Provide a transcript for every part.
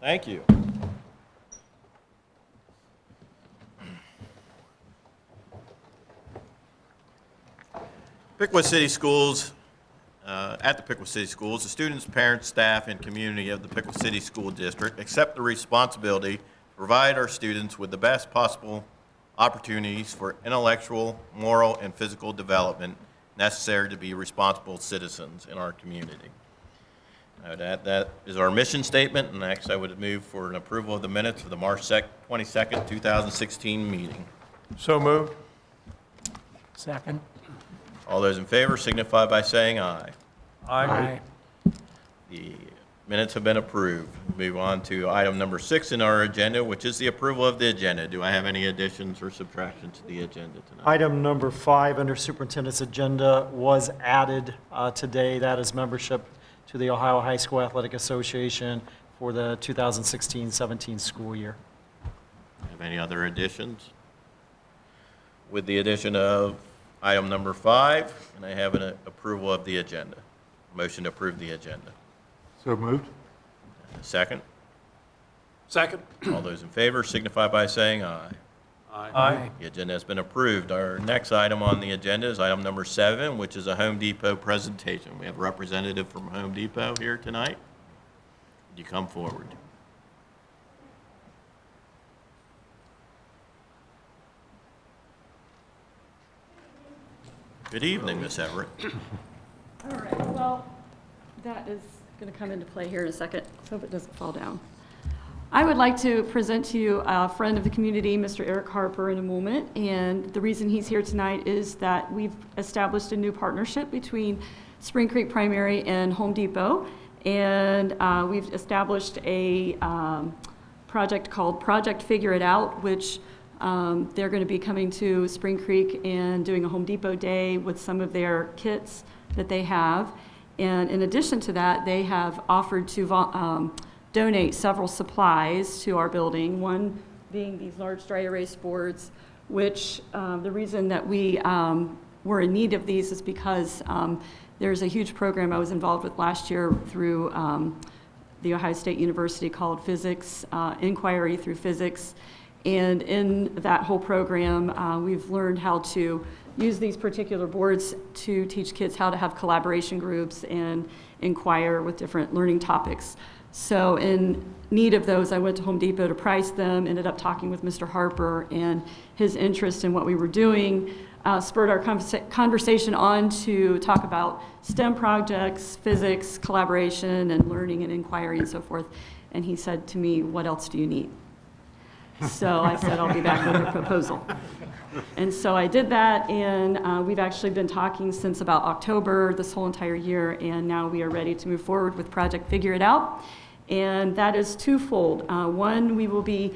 Thank you. Pickwood City Schools, at the Pickwood City Schools, the students, parents, staff, and community of the Pickwood City School District accept the responsibility to provide our students with the best possible opportunities for intellectual, moral, and physical development necessary to be responsible citizens in our community. That is our mission statement, and next I would move for an approval of the minutes of the March 22nd, 2016 meeting. So moved. Second. All those in favor signify by saying aye. Aye. The minutes have been approved. Move on to item number 6 in our agenda, which is the approval of the agenda. Do I have any additions or subtractions to the agenda tonight? Item number 5 under superintendent's agenda was added today. That is membership to the Ohio High School Athletic Association for the 2016-17 school year. Have any other additions? With the addition of item number 5, and I have an approval of the agenda. Motion to approve the agenda. So moved. Second. Second. All those in favor signify by saying aye. Aye. The agenda has been approved. Our next item on the agenda is item number 7, which is a Home Depot presentation. We have a representative from Home Depot here tonight. Would you come forward? Good evening, Ms. Everett. All right, well, that is going to come into play here in a second. Hope it doesn't fall down. I would like to present to you a friend of the community, Mr. Eric Harper, in a moment. And the reason he's here tonight is that we've established a new partnership between Spring Creek Primary and Home Depot. And we've established a project called Project Figure It Out, which they're going to be coming to Spring Creek and doing a Home Depot day with some of their kits that they have. And in addition to that, they have offered to donate several supplies to our building, one being these large dry erase boards, which the reason that we were in need of these is because there's a huge program I was involved with last year through the Ohio State University called Physics, Inquiry Through Physics. And in that whole program, we've learned how to use these particular boards to teach kids how to have collaboration groups and inquire with different learning topics. So in need of those, I went to Home Depot to price them, ended up talking with Mr. Harper, and his interest in what we were doing spurred our conversation on to talk about STEM projects, physics, collaboration, and learning and inquiry and so forth. And he said to me, "What else do you need?" So I said, "I'll be back with a proposal." And so I did that, and we've actually been talking since about October this whole entire year, and now we are ready to move forward with Project Figure It Out. And that is twofold. One, we will be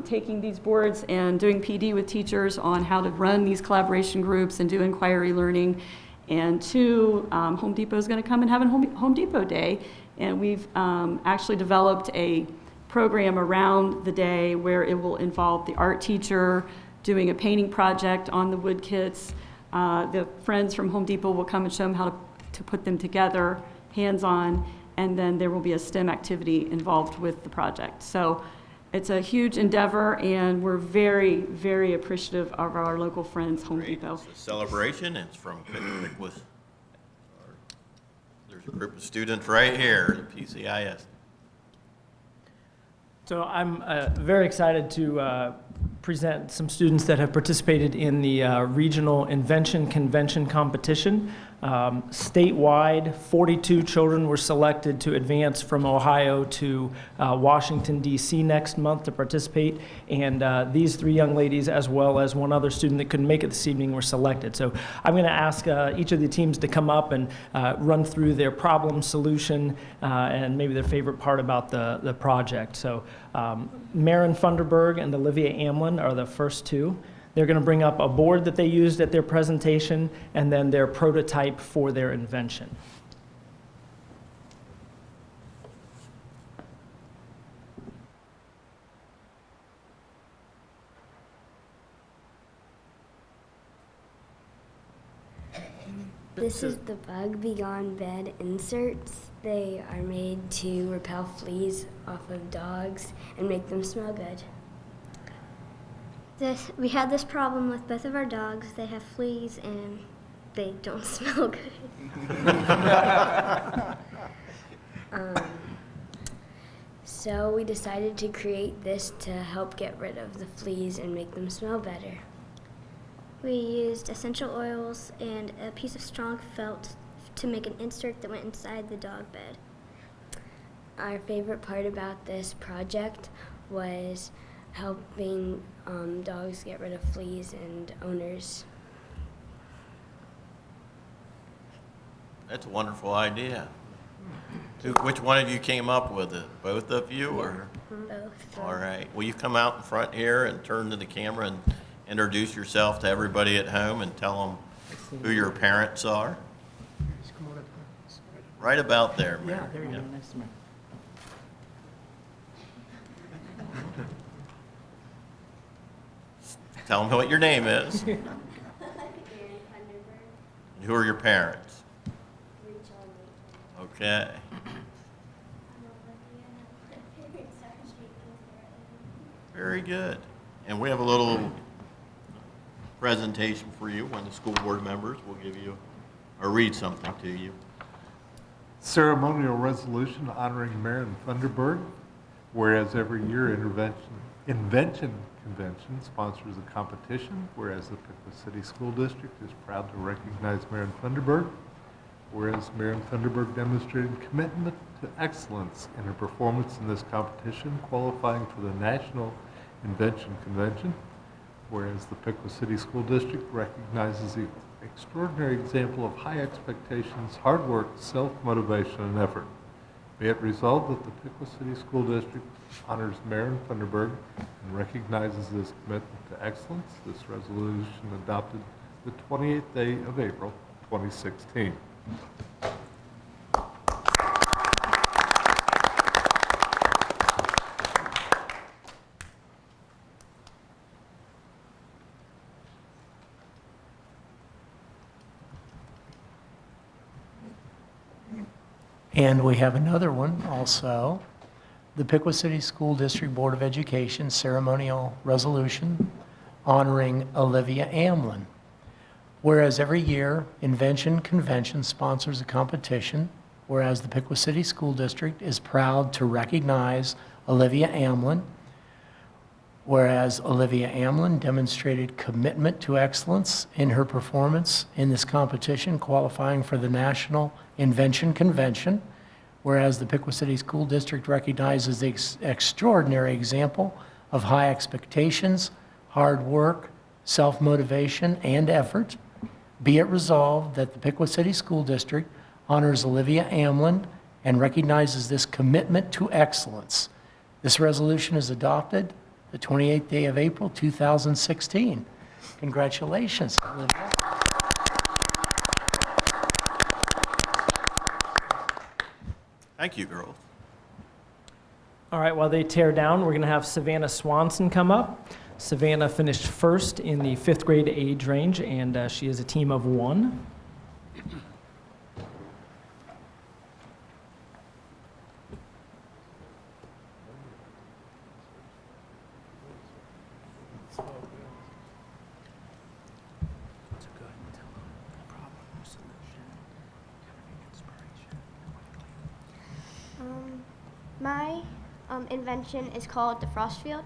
taking these boards and doing PD with teachers on how to run these collaboration groups and do inquiry learning. And two, Home Depot is going to come and have a Home Depot Day, and we've actually developed a program around the day where it will involve the art teacher doing a painting project on the wood kits. The friends from Home Depot will come and show them how to put them together, hands-on, and then there will be a STEM activity involved with the project. So it's a huge endeavor, and we're very, very appreciative of our local friends, Home Great. Depot. It's a celebration. It's from Pickwood. There's a group of students right here at PCIS. So I'm very excited to present some students that have participated in the Regional Invention Convention competition. Statewide, 42 children were selected to advance from Ohio to Washington, D.C. next month to participate, and these 3 young ladies, as well as one other student that couldn't make it this evening, were selected. So I'm going to ask each of the teams to come up and run through their problem solution and maybe their favorite part about the project. So Maren Funderburg and Olivia Amlin are the first 2. They're going to bring up a board that they used at their presentation and then their prototype for their invention. This is the Bug Begone Bed inserts. They are made to repel fleas off of dogs and make them smell good. We had this problem with both of our dogs. They have fleas and they don't smell good. So we decided to create this to help get rid of the fleas and make them smell better. We used essential oils and a piece of strong felt to make an insert that went inside the dog bed. Our favorite part about this project was helping dogs get rid of fleas and owners. That's a wonderful idea. Which one of you came up with it? Both of you, or? Both. All right. Will you come out in front here and turn to the camera and introduce yourself to everybody at home and tell them who your parents are? Right about there, Mary. Yeah, there you go, next to me. Tell them what your name is. Who are your parents? Okay. Very good. And we have a little presentation for you when the school board members will give you, or read something to you. Ceremonial resolution honoring Marion Thunderberg, whereas every year Invention Convention sponsors a competition, whereas the Piqua City School District is proud to recognize Marion Thunderberg, whereas Marion Thunderberg demonstrated commitment to excellence in her performance in this competition, qualifying for the National Invention Convention, whereas the Piqua City School District recognizes the extraordinary example of high expectations, hard work, self-motivation, and effort. Be it resolved that the Piqua City School District honors Marion Thunderberg and recognizes this commitment to excellence. This resolution adopted the 28th day of April, 2016. And we have another one also, the Piqua City School District Board of Education ceremonial resolution honoring Olivia Amlin. Whereas every year, Invention Convention sponsors a competition, whereas the Piqua City School District is proud to recognize Olivia Amlin, whereas Olivia Amlin demonstrated commitment to excellence in her performance in this competition, qualifying for the National Invention Convention, whereas the Piqua City School District recognizes the extraordinary example of high expectations, hard work, self-motivation, and effort. Be it resolved that the Piqua City School District honors Olivia Amlin and recognizes this commitment to excellence. This resolution is adopted the 28th day of April, 2016. Congratulations, Olivia. Thank you, girls. All right, while they tear down, we're going to have Savannah Swanson come up. Savannah finished first in the 5th grade age range, and she is a team of 1. My invention is called the frost field.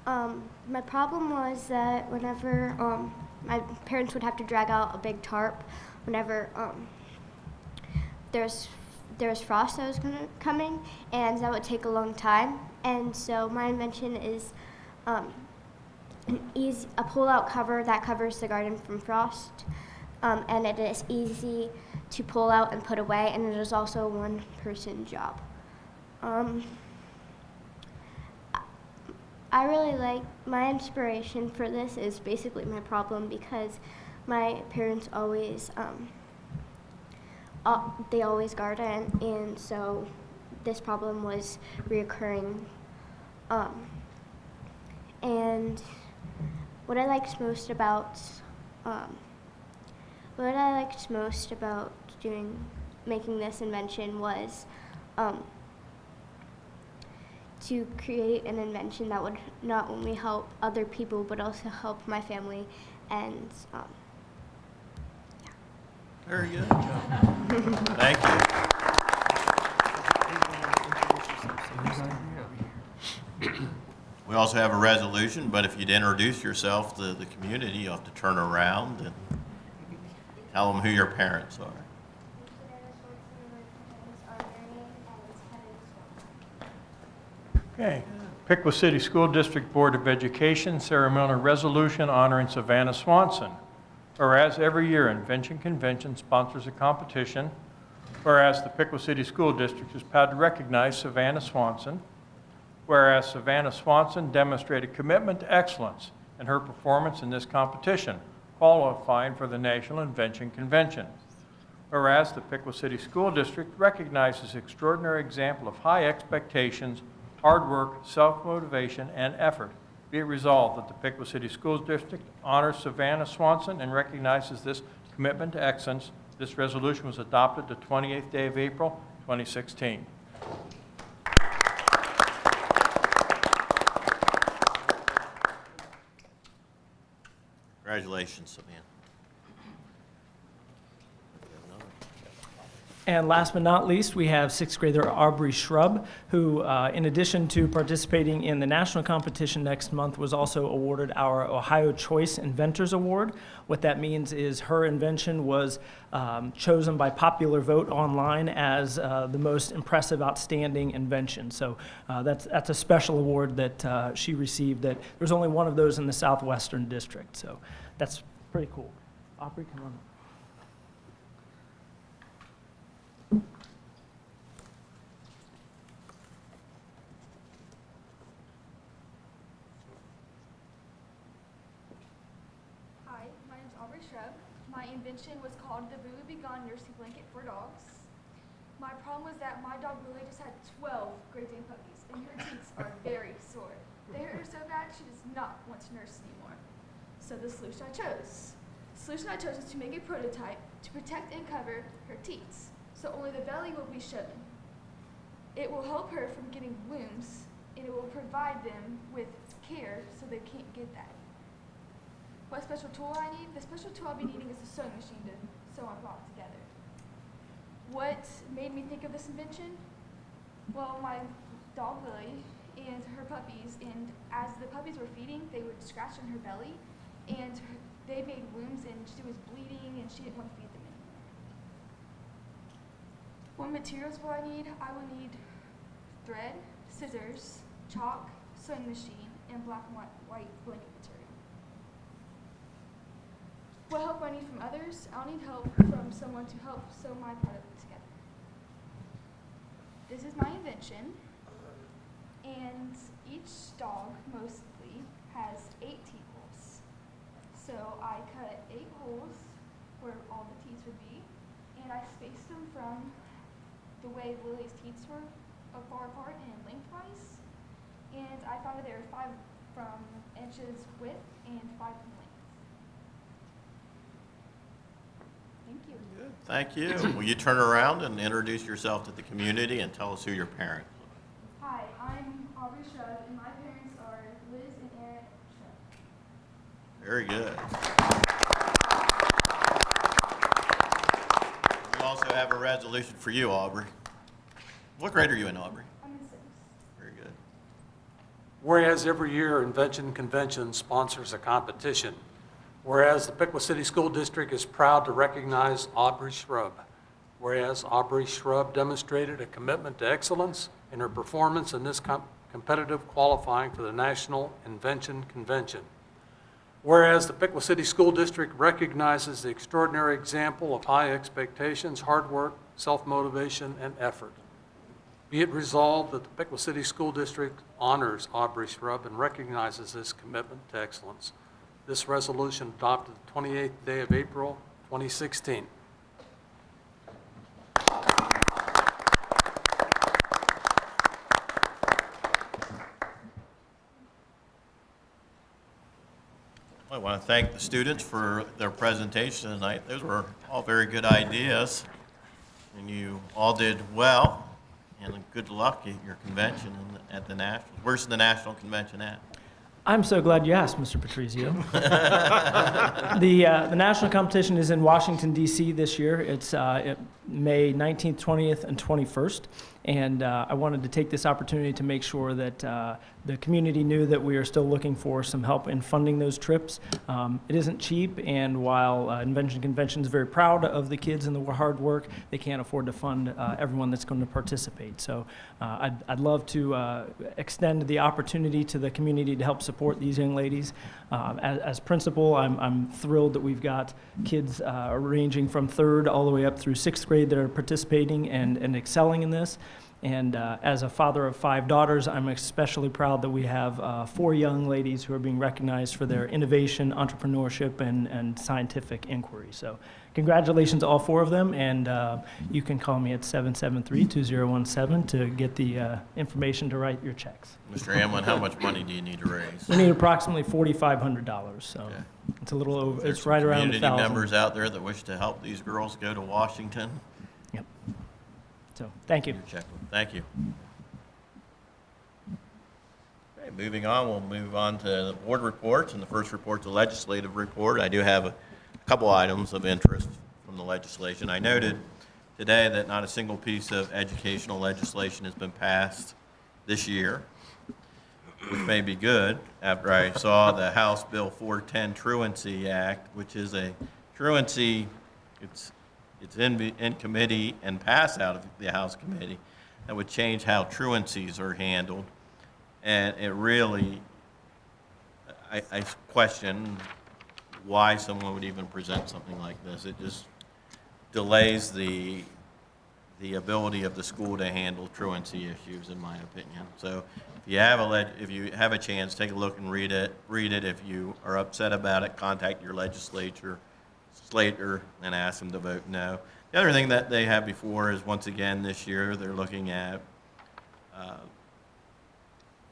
My problem was that whenever my parents would have to drag out a big tarp, whenever there's frost that was coming, and that would take a long time. And so my invention is a pull-out cover that covers the garden from frost, and it is easy to pull out and put away, and it is also a one-person job. I really like, my inspiration for this is basically my problem because my parents always, they always garden, and so this problem was reoccurring. And what I liked most about what I liked most about making this invention was to create an invention that would not only help other people but also help my family and Very good. Thank you. We also have a resolution, but if you'd introduce yourself to the community, you have to turn around and tell them who your parents are. Okay. Piqua City School District Board of Education ceremonial resolution honoring Savannah Swanson. Whereas every year Invention Convention sponsors a competition, whereas the Piqua City School District is proud to recognize Savannah Swanson, whereas Savannah Swanson demonstrated commitment to excellence in her performance in this competition, qualifying for the National Invention Convention. Whereas the Piqua City School District recognizes extraordinary example of high expectations, hard work, self-motivation, and effort. Be it resolved that the Piqua City School District honors Savannah Swanson and recognizes this commitment to excellence. This resolution was adopted the 28th day of April, 2016. Congratulations, Savannah. And last but not least, we have sixth grader Aubrey Shrub, who, in addition to participating in the national competition next month, was also awarded our Ohio Choice Inventors Award. What that means is her invention was chosen by popular vote online as the most impressive, outstanding invention. So that's a special award that she received. That there's only one of those in the Southwestern District. So that's pretty cool. Aubrey, come on. Hi, my name is Aubrey Shrub. My invention was called the BOE Meeting nursing blanket for dogs. My problem was that my dog Lily just had 12 Great Dane puppies, and her teeth are very sore. They hurt her so bad she does not want to nurse anymore. So the solution I chose is to make a prototype to protect and cover her teats, so only the belly will be shown. It will help her from getting wounds, and it will provide them with care so they can't get that. What special tool I need? The special tool I'll be needing is a sewing machine to sew our block together. What made me think of this invention? Well, my dog Lily and her puppies, and as the puppies were feeding, they would scratch on her belly, and they made wounds, and she was bleeding, and she didn't want to feed them anymore. What materials will I need? I will need thread, scissors, chalk, sewing machine, and black and white blanket material. What help I need from others? I'll need help from someone to help sew my product together. This is my invention, and each dog mostly has 8 teeth holes. So I cut 8 holes where all the teeth would be, and I spaced them from the way Lily's teeth were far apart and lengthwise, and I found that there were 5 from inches width and 5 from length. Thank you. Good. Thank you. Will you turn around and introduce yourself to the community and tell us who your parents are? Hi, I'm Aubrey Shrub, and my parents are Liz and Eric Shrub. Very good. We also have a resolution for you, Aubrey. What grade are you in, Aubrey? I'm in 6th. Very good. Whereas every year Invention Convention sponsors a competition. Whereas the Piqua City School District is proud to recognize Aubrey Shrub. Whereas Aubrey Shrub demonstrated a commitment to excellence in her performance in this competitive qualifying for the National Invention Convention. Whereas the Piqua City School District recognizes the extraordinary example of high expectations, hard work, self-motivation, and effort. Be it resolved that the Piqua City School District honors Aubrey Shrub and recognizes this commitment to excellence. This resolution adopted the 28th day of April, 2016. Well, I want to thank the students for their presentation tonight. Those were all very good ideas, and you all did well. And good luck at your convention at the national. Where's the national convention at? I'm so glad you asked, Mr. Patrizio. The national competition is in Washington, D.C. this year. It's May 19th, 20th, and 21st. And I wanted to take this opportunity to make sure that the community knew that we are still looking for some help in funding those trips. It isn't cheap, and while Invention Convention is very proud of the kids and the hard work, they can't afford to fund everyone that's going to participate. So I'd love to extend the opportunity to the community to help support these young ladies. As principal, I'm thrilled that we've got kids ranging from 3rd all the way up through 6th grade that are participating and excelling in this. And as a father of 5 daughters, I'm especially proud that we have 4 young ladies who are being recognized for their innovation, entrepreneurship, and scientific inquiry. So congratulations to all 4 of them, and you can call me at 773-2017 to get the information to write your checks. Mr. Amlin, how much money do you need to raise? We need approximately $4,500, so Okay. it's a little over, There's it's some right around community 1,000. members out there that wish to help these girls go to Washington. Yep. So, thank you. Your check. Thank you. Okay, moving on, we'll move on to the board reports, and the first report's a legislative report. I do have a couple items of interest from the legislation. I noted today that not a single piece of educational legislation has been passed this year, which may be good after I saw the House Bill 410 Truancy Act, which is a truancy, it's in committee and passed out of the House committee, that would change how truancies are handled. And it really, I question why someone would even present something like this. It just delays the ability of the school to handle truancy issues, in my opinion. So if you have a chance, take a look and read it. If you are upset about it, contact your legislator and ask them to vote no. The other thing that they have before is, once again, this year, they're looking at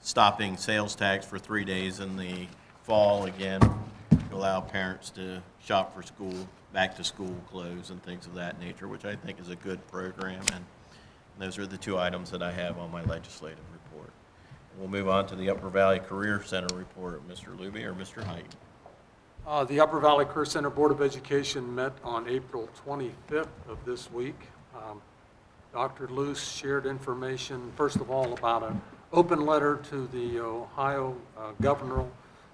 stopping sales tax for 3 days in the fall again, to allow parents to shop for school, back to school clothes and things of that nature, which I think is a good program. And those are the 2 items that I have on my legislative report. We'll move on to the Upper Valley Career Center report. Mr. Luby or Mr. Height? The Upper Valley Career Center Board of Education met on April 25th of this week. Dr. Luce shared information, first of all, about an open letter to the Ohio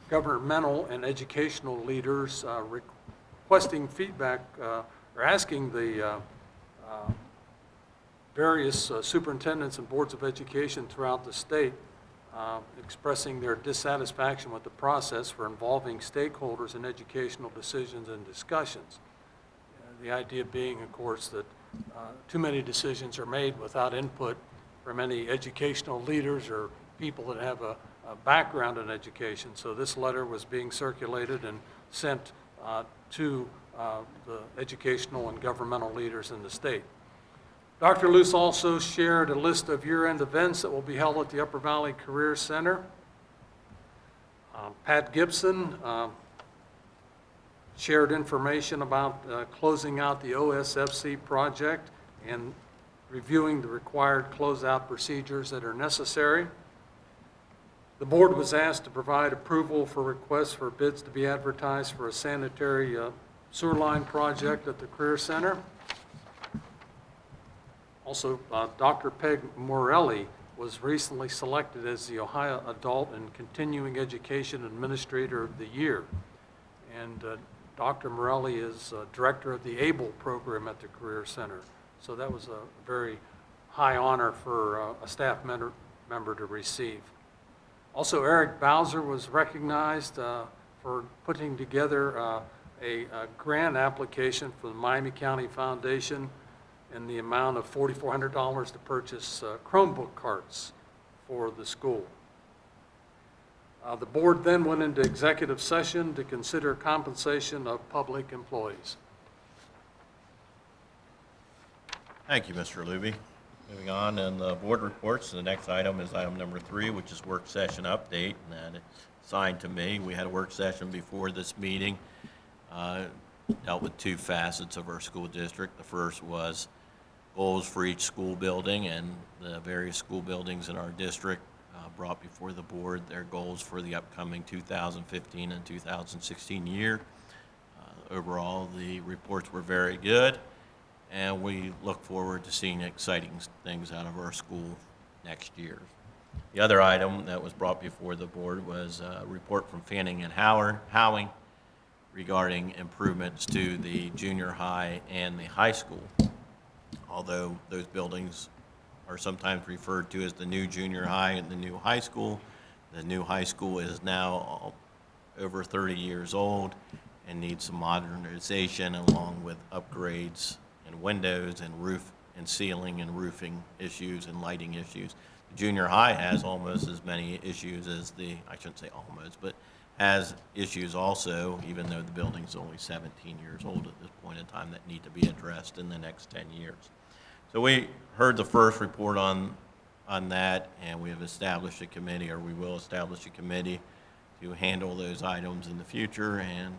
governmental and educational leaders requesting feedback, or asking the various superintendents and boards of education throughout the state expressing their dissatisfaction with the process for involving stakeholders in educational decisions and discussions. The idea being, of course, that too many decisions are made without input from any educational leaders or people that have a background in education. So this letter was being circulated and sent to the educational and governmental leaders in the state. Dr. Luce also shared a list of year-end events that will be held at the Upper Valley Career Center. Pat Gibson shared information about closing out the OSFC project and reviewing the required closeout procedures that are necessary. The board was asked to provide approval for requests for bids to be advertised for a sanitary sewer line project at the Career Center. Also, Dr. Peg Morelli was recently selected as the Ohio Adult and Continuing Education Administrator of the Year. And Dr. Morelli is director of the ABLE program at the Career Center. So that was a very high honor for a staff member to receive. Also, Eric Bowser was recognized for putting together a grant application for the Miami County Foundation in the amount of $4,400 to purchase Chromebook carts for the school. The board then went into executive session to consider compensation of public employees. Thank you, Mr. Luby. Moving on, and the board reports, the next item is item number 3, which is work session update, and that assigned to me. We had a work session before this meeting, dealt with two facets of our school district. The first was goals for each school building, and the various school buildings in our district brought before the board their goals for the upcoming 2015 and 2016 year. Overall, the reports were very good, and we look forward to seeing exciting things out of our school next year. The other item that was brought before the board was a report from Fanning and Howing regarding improvements to the junior high and the high school. Although those buildings are sometimes referred to as the new junior high and the new high school, the new high school is now over 30 years old and needs some modernization along with upgrades in windows and roof and ceiling and roofing issues and lighting issues. The junior high has almost as many issues as I shouldn't say almost, but has issues also, even though the building's only 17 years old at this point in time, that need to be addressed in the next 10 years. So we heard the first report on that, and we have established a committee, or we will establish a committee to handle those items in the future, and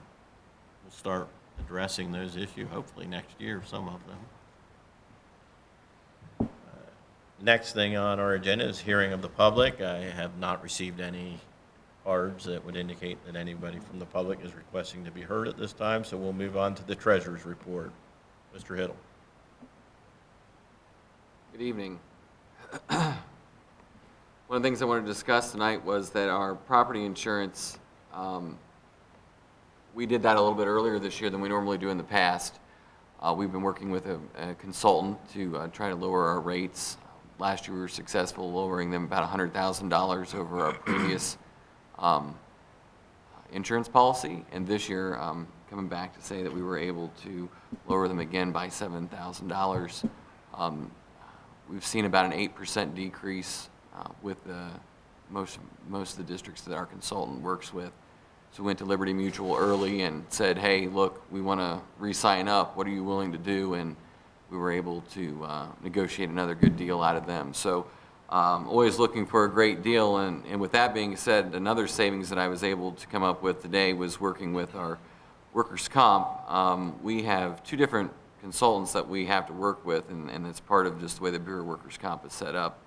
we'll start addressing those issues hopefully next year, some of them. Next thing on our agenda is hearing of the public. I have not received any cards that would indicate that anybody from the public is requesting to be heard at this time, so we'll move on to the treasurer's report. Mr. Hiddle. Good evening. One of the things I wanted to discuss tonight was that our property insurance, we did that a little bit earlier this year than we normally do in the past. We've been working with a consultant to try to lower our rates. Last year we were successful lowering them about $100,000 over our previous insurance policy, and this year coming back to say that we were able to lower them again by $7,000. We've seen about an 8% decrease with most of the districts that our consultant works with. So we went to Liberty Mutual early and said, hey, look, we want to re-sign up. What are you willing to do? And we were able to negotiate another good deal out of them. So always looking for a great deal. And with that being said, another savings that I was able to come up with today was working with our workers' comp. We have two different consultants that we have to work with, and it's part of just the way the Bureau of Workers' Comp is set up.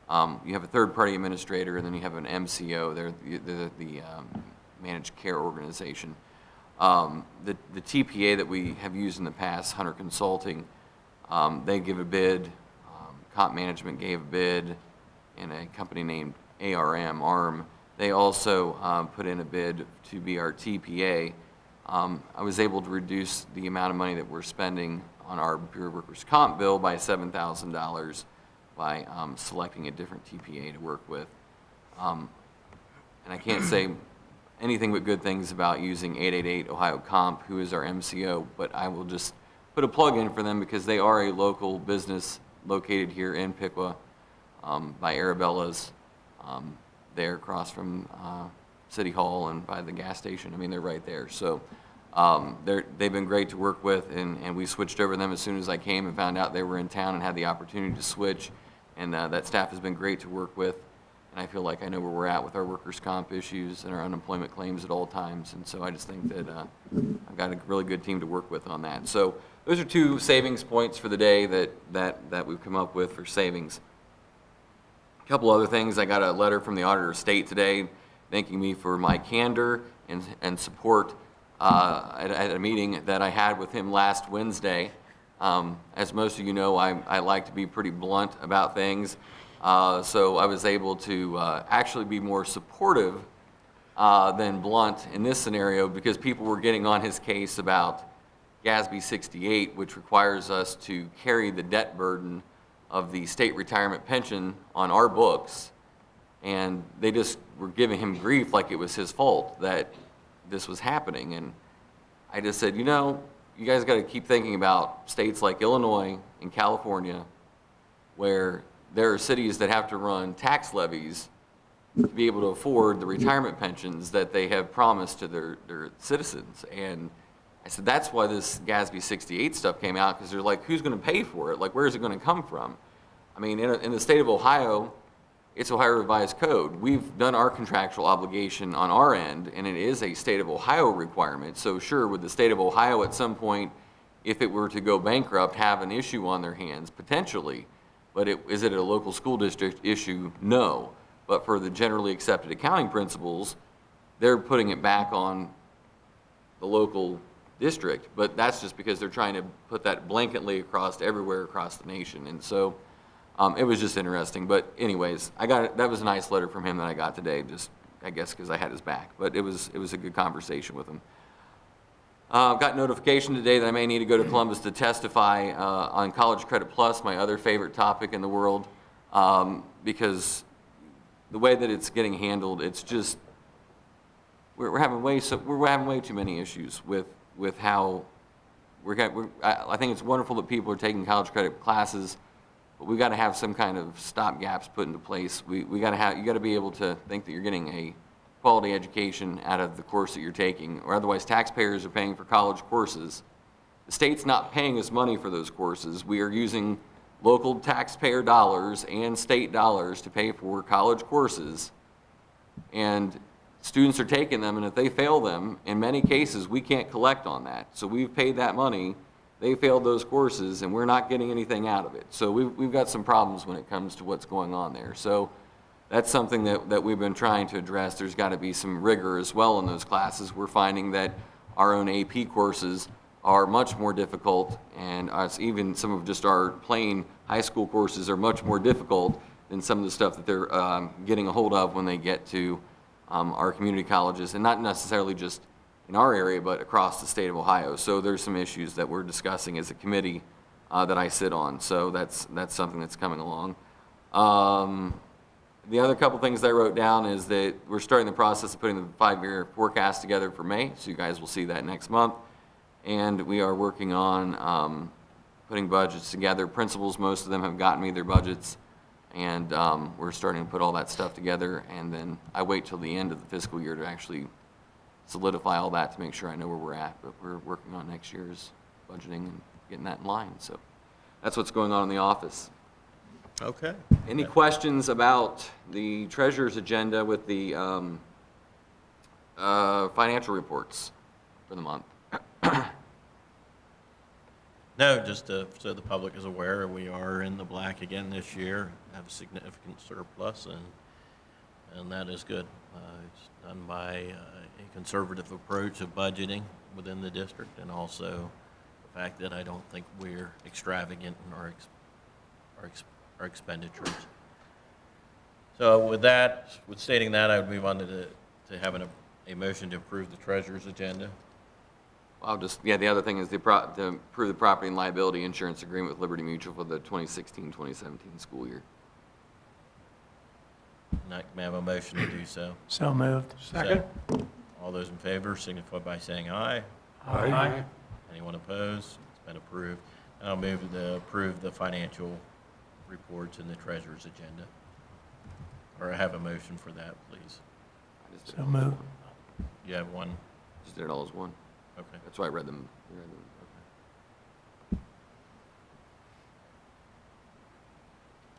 You have a third-party administrator, and then you have an MCO. They're the managed care organization. The TPA that we have used in the past, Hunter Consulting, they give a bid. Comp Management gave a bid, and a company named ARM, they also put in a bid to be our TPA. I was able to reduce the amount of money that we're spending on our Bureau of Workers' Comp bill by $7,000 by selecting a different TPA to work with. And I can't say anything but good things about using 888 Ohio Comp, who is our MCO, but I will just put a plug in for them because they are a local business located here in Piqua by Arabella's. They're across from City Hall and by the gas station. I mean, they're right there. So they've been great to work with, and we switched over them as soon as I came and found out they were in town and had the opportunity to switch. And that staff has been great to work with. And I feel like I know where we're at with our workers' comp issues and our unemployment claims at all times. And so I just think that I've got a really good team to work with on that. So those are two savings points for the day that we've come up with for savings. A couple other things. I got a letter from the Auditor of State today thanking me for my candor and support at a meeting that I had with him last Wednesday. As most of you know, I like to be pretty blunt about things. So I was able to actually be more supportive than blunt in this scenario because people were getting on his case about GASB 68, which requires us to carry the debt burden of the state retirement pension on our books. And they just were giving him grief like it was his fault that this was happening. And I just said, you know, you guys got to keep thinking about states like Illinois and California where there are cities that have to run tax levies to be able to afford the retirement pensions that they have promised to their citizens. And I said, that's why this GASB 68 stuff came out, because they're like, who's going to pay for it? Like, where is it going to come from? I mean, in the state of Ohio, it's Ohio Revised Code. We've done our contractual obligation on our end, and it is a state of Ohio requirement. So sure, would the state of Ohio at some point, if it were to go bankrupt, have an issue on their hands? Potentially. But is it a local school district issue? No. But for the generally accepted accounting principles, they're putting it back on the local district. But that's just because they're trying to put that blanketly across everywhere across the nation. And so it was just interesting. But anyways, that was a nice letter from him that I got today, just I guess because I had his back. But it was a good conversation with him. Got notification today that I may need to go to Columbus to testify on College Credit Plus, my other favorite topic in the world, because the way that it's getting handled, it's just we're having way too many issues with how I think it's wonderful that people are taking college credit classes, but we got to have some kind of stopgaps put into place. You got to be able to think that you're getting a quality education out of the course that you're taking, or otherwise taxpayers are paying for college courses. The state's not paying us money for those courses. We are using local taxpayer dollars and state dollars to pay for college courses, and students are taking them, and if they fail them, in many cases, we can't collect on that. So we've paid that money, they failed those courses, and we're not getting anything out of it. So we've got some problems when it comes to what's going on there. So that's something that we've been trying to address. There's got to be some rigor as well in those classes. We're finding that our own AP courses are much more difficult, and even some of just our plain high school courses are much more difficult than some of the stuff that they're getting a hold of when they get to our community colleges, and not necessarily just in our area, but across the state of Ohio. So there's some issues that we're discussing as a committee that I sit on. So that's something that's coming along. The other couple things that I wrote down is that we're starting the process of putting the 5-year forecast together for May, so you guys will see that next month. And we are working on putting budgets together. Principals, most of them have gotten me their budgets, and we're starting to put all that stuff together. And then I wait till the end of the fiscal year to actually solidify all that to make sure I know where we're at. But we're working on next year's budgeting and getting that in line. So that's what's going on in the office. Okay. Any questions about the treasurer's agenda with the financial reports for the month? No, just so the public is aware, we are in the black again this year, have a significant surplus, and that is good. It's done by a conservative approach of budgeting within the district, and also the fact that I don't think we're extravagant in our expenditures. So with stating that, I would move on to having a motion to approve the treasurer's agenda. The other thing is to approve the property and liability insurance agreement with Liberty Mutual for the 2016-2017 school year. May I have a motion to do so? So moved. Second. All those in favor signify by saying aye. Aye. Anyone opposed? It's been approved. I'll move to approve the financial reports in the treasurer's agenda. Or I have a motion for that, please. So moved. You have one? Just did it all as one. Okay. That's why I read them. Okay.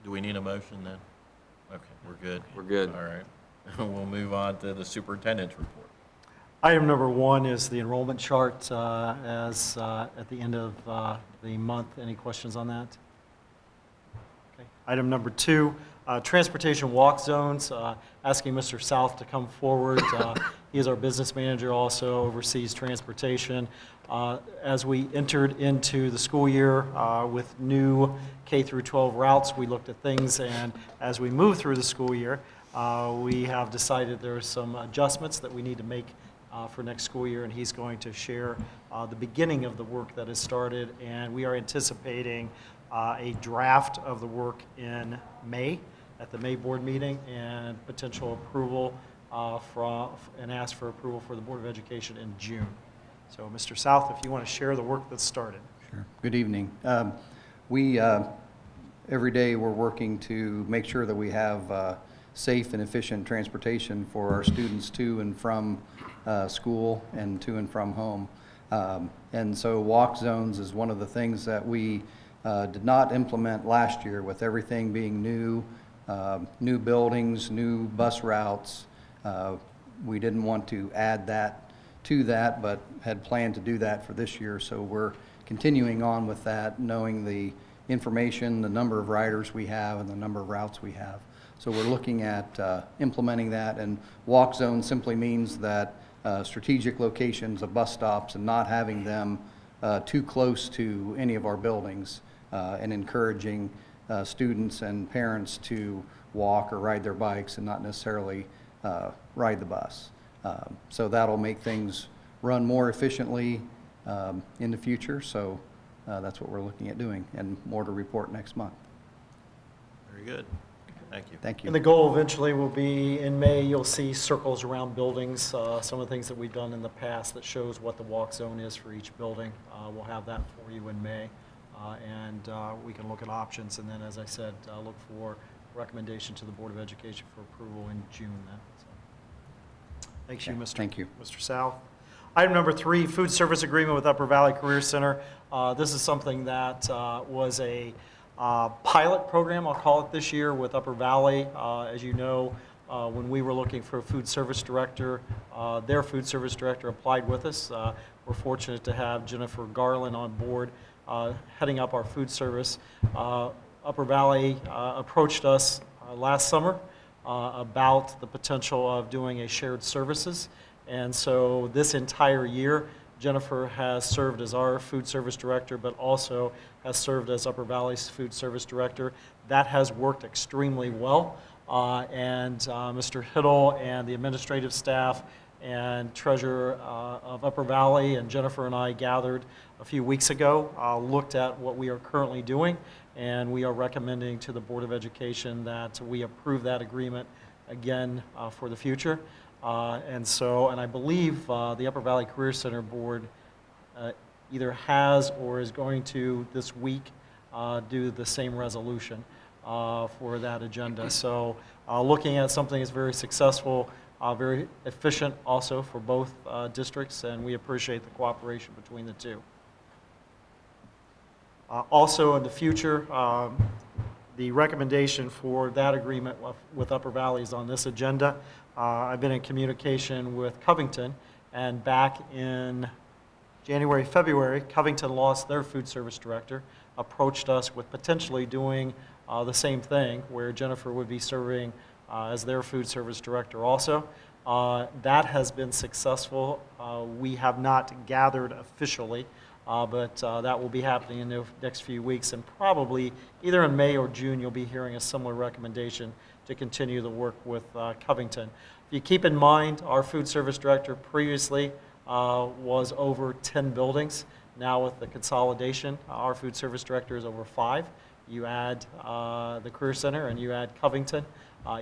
Do we need a motion then? Okay, we're good. We're good. All right. We'll move on to the superintendent's report. Item number 1 is the enrollment chart as at the end of the month. Any questions on that? Okay. Item number 2, transportation walk zones, asking Mr. South to come forward. He is our business manager, also oversees transportation. As we entered into the school year with new K through 12 routes, we looked at things, and as we move through the school year, we have decided there are some adjustments that we need to make for next school year, and he's going to share the beginning of the work that has started, and we are anticipating a draft of the work in May at the May board meeting, and potential approval and ask for approval for the Board of Education in June. So, Mr. South, if you want to share the work that's started. Sure. Good evening. Every day we're working to make sure that we have safe and efficient transportation for our students to and from school and to and from home. And so walk zones is one of the things that we did not implement last year, with everything being new new buildings, new bus routes. We didn't want to add that to that, but had planned to do that for this year. So we're continuing on with that, knowing the information, the number of riders we have, and the number of routes we have. So we're looking at implementing that, and walk zone simply means that strategic locations of bus stops and not having them too close to any of our buildings, and encouraging students and parents to walk or ride their bikes and not necessarily ride the bus. So that'll make things run more efficiently in the future. So that's what we're looking at doing, and more to report next month. Very good. Thank you. Thank you. And the goal eventually will be, in May, you'll see circles around buildings, some of the things that we've done in the past that shows what the walk zone is for each building. We'll have that for you in May, and we can look at options, and then, as I said, look for recommendation to the Board of Education for approval in June then. So, thanks you, Mr. Thank you. Mr. South. Item number 3, food service agreement with Upper Valley Career Center. This is something that was a pilot program, I'll call it, this year with Upper Valley. As you know, when we were looking for a food service director, their food service director applied with us. We're fortunate to have Jennifer Garland on board heading up our food service. Upper Valley approached us last summer about the potential of doing a shared services. And so this entire year, Jennifer has served as our food service director, but also has served as Upper Valley's food service director. That has worked extremely well. And Mr. Hiddle and the administrative staff and treasurer of Upper Valley and Jennifer and I gathered a few weeks ago, looked at what we are currently doing, and we are recommending to the Board of Education that we approve that agreement again for the future. And I believe the Upper Valley Career Center Board either has or is going to this week do the same resolution for that agenda. So looking at something that's very successful, very efficient also for both districts, and we appreciate the cooperation between the two. Also in the future, the recommendation for that agreement with Upper Valley is on this agenda. I've been in communication with Covington, and back in January, February, Covington lost their food service director, approached us with potentially doing the same thing, where Jennifer would be serving as their food service director also. That has been successful. We have not gathered officially, but that will be happening in the next few weeks, and probably either in May or June you'll be hearing a similar recommendation to continue the work with Covington. If you keep in mind, our food service director previously was over 10 buildings. Now with the consolidation, our food service director is over 5. You add the Career Center and you add Covington.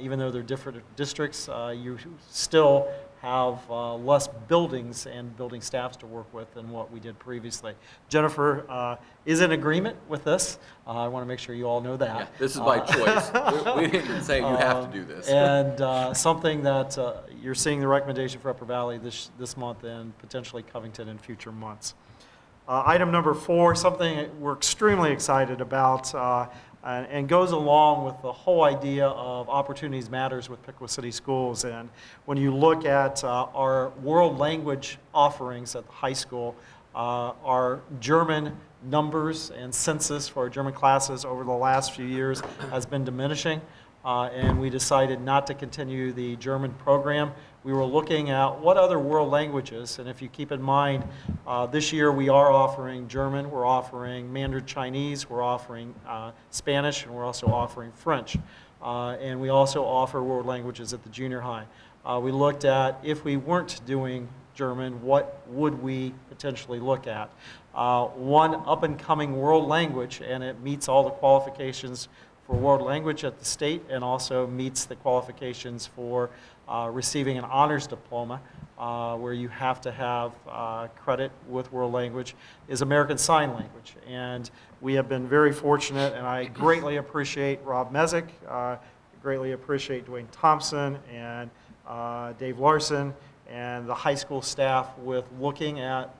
Even though they're different districts, you still have less buildings and building staffs to work with than what we did previously. Jennifer is in agreement with this. I want to make sure you all know that. Yeah, this is by choice. We didn't say you have to do this. And something that you're seeing the recommendation for Upper Valley this month and potentially Covington in future months. Item number 4, something we're extremely excited about and goes along with the whole idea of Opportunities Matters with Piqua City Schools. And when you look at our world language offerings at the high school, our German numbers and census for our German classes over the last few years has been diminishing, and we decided not to continue the German program. We were looking at what other world languages, and if you keep in mind, this year we are offering German, we're offering Mandarin Chinese, we're offering Spanish, and we're also offering French. And we also offer world languages at the junior high. We looked at, if we weren't doing German, what would we potentially look at? One up-and-coming world language, and it meets all the qualifications for world language at the state and also meets the qualifications for receiving an honors diploma, where you have to have credit with world language, is American Sign Language. And we have been very fortunate, and I greatly appreciate Rob Mezek, greatly appreciate Dwayne Thompson and Dave Larson and the high school staff with looking at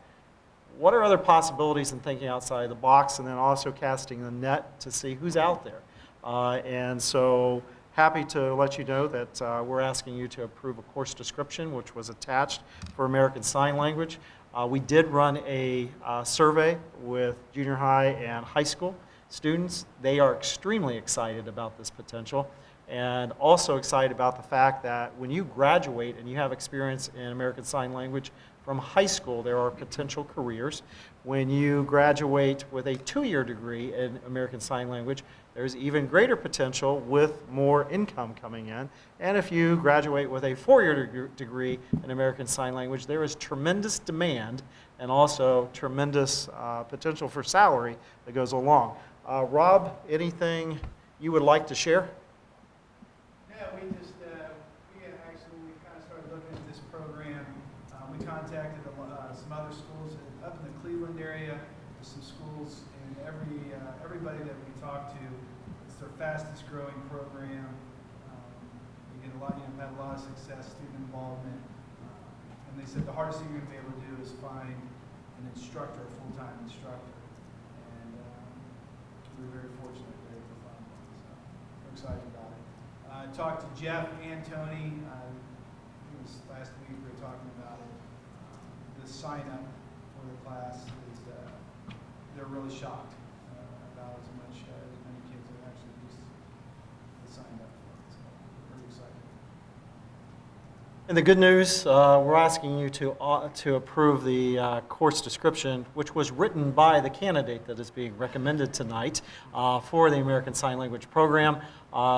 what are other possibilities and thinking outside the box, and then also casting the net to see who's out there. And so happy to let you know that we're asking you to approve a course description, which was attached for American Sign Language. We did run a survey with junior high and high school students. They are extremely excited about this potential, and also excited about the fact that when you graduate and you have experience in American Sign Language from high school, there are potential careers. When you graduate with a 2-year degree in American Sign Language, there's even greater potential with more income coming in. And if you graduate with a 4-year degree in American Sign Language, there is tremendous demand and also tremendous potential for salary that goes along. Rob, anything you would like to share? Yeah, we kind of started looking at this program. We contacted some other schools up in the Cleveland area, some schools, and everybody that we talked to, it's their fastest growing program. We get a lot, had a lot of success, student involvement, and they said the hardest thing you're going to be able to do is find an instructor, a full-time instructor. And we were very fortunate to be able to find one, so we're excited about it. I talked to Jeff and Tony. It was last week. We were talking about it. The sign up for the class is they're really shocked about as many kids that actually just signed up for it. So we're pretty excited. And the good news, we're asking you to approve the course description, which was written by the candidate that is being recommended tonight for the American Sign Language program.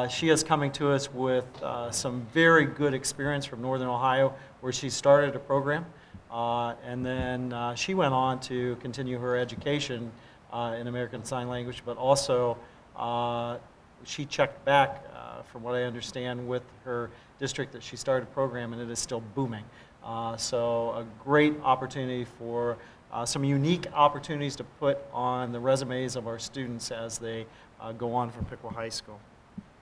She is coming to us with some very good experience from Northern Ohio, where she started a program. And then she went on to continue her education in American Sign Language, but also she checked back, from what I understand, with her district that she started a program, and it is still booming. So a great opportunity for some unique opportunities to put on the resumes of our students as they go on from Piqua High School.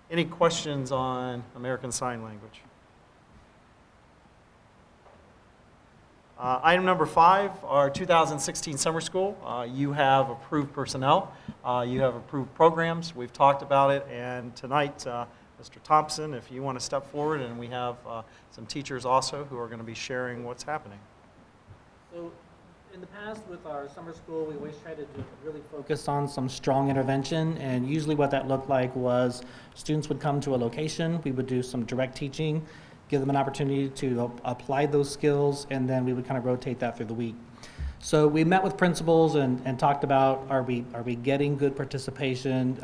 Any questions on American Sign Language? Item number 5, our 2016 summer school. You have approved personnel. You have approved programs. We've talked about it, and tonight, Mr. Thompson, if you want to step forward, and we have some teachers also who are going to be sharing what's happening. So in the past with our summer school, we always tried to really focus on some strong intervention, and usually what that looked like was students would come to a location, we would do some direct teaching, give them an opportunity to apply those skills, and then we would kind of rotate that through the week. So we met with principals and talked about, are we getting good participation?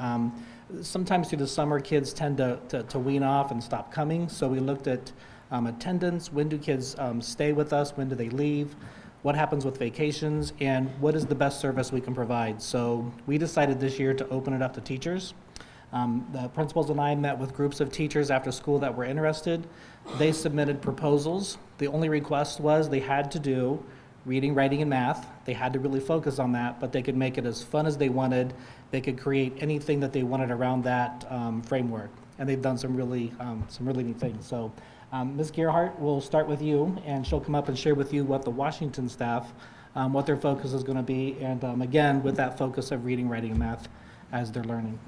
Sometimes through the summer, kids tend to wean off and stop coming. So we looked at attendance, when do kids stay with us, when do they leave, what happens with vacations, and what is the best service we can provide. So we decided this year to open it up to teachers. The principals and I met with groups of teachers after school that were interested. They submitted proposals. The only request was they had to do reading, writing, and math. They had to really focus on that, but they could make it as fun as they wanted. They could create anything that they wanted around that framework, and they've done some really neat things. So Ms. Gerhart, we'll start with you, and she'll come up and share with you what the Washington staff, what their focus is going to be, and again, with that focus of reading, writing, and math as they're learning.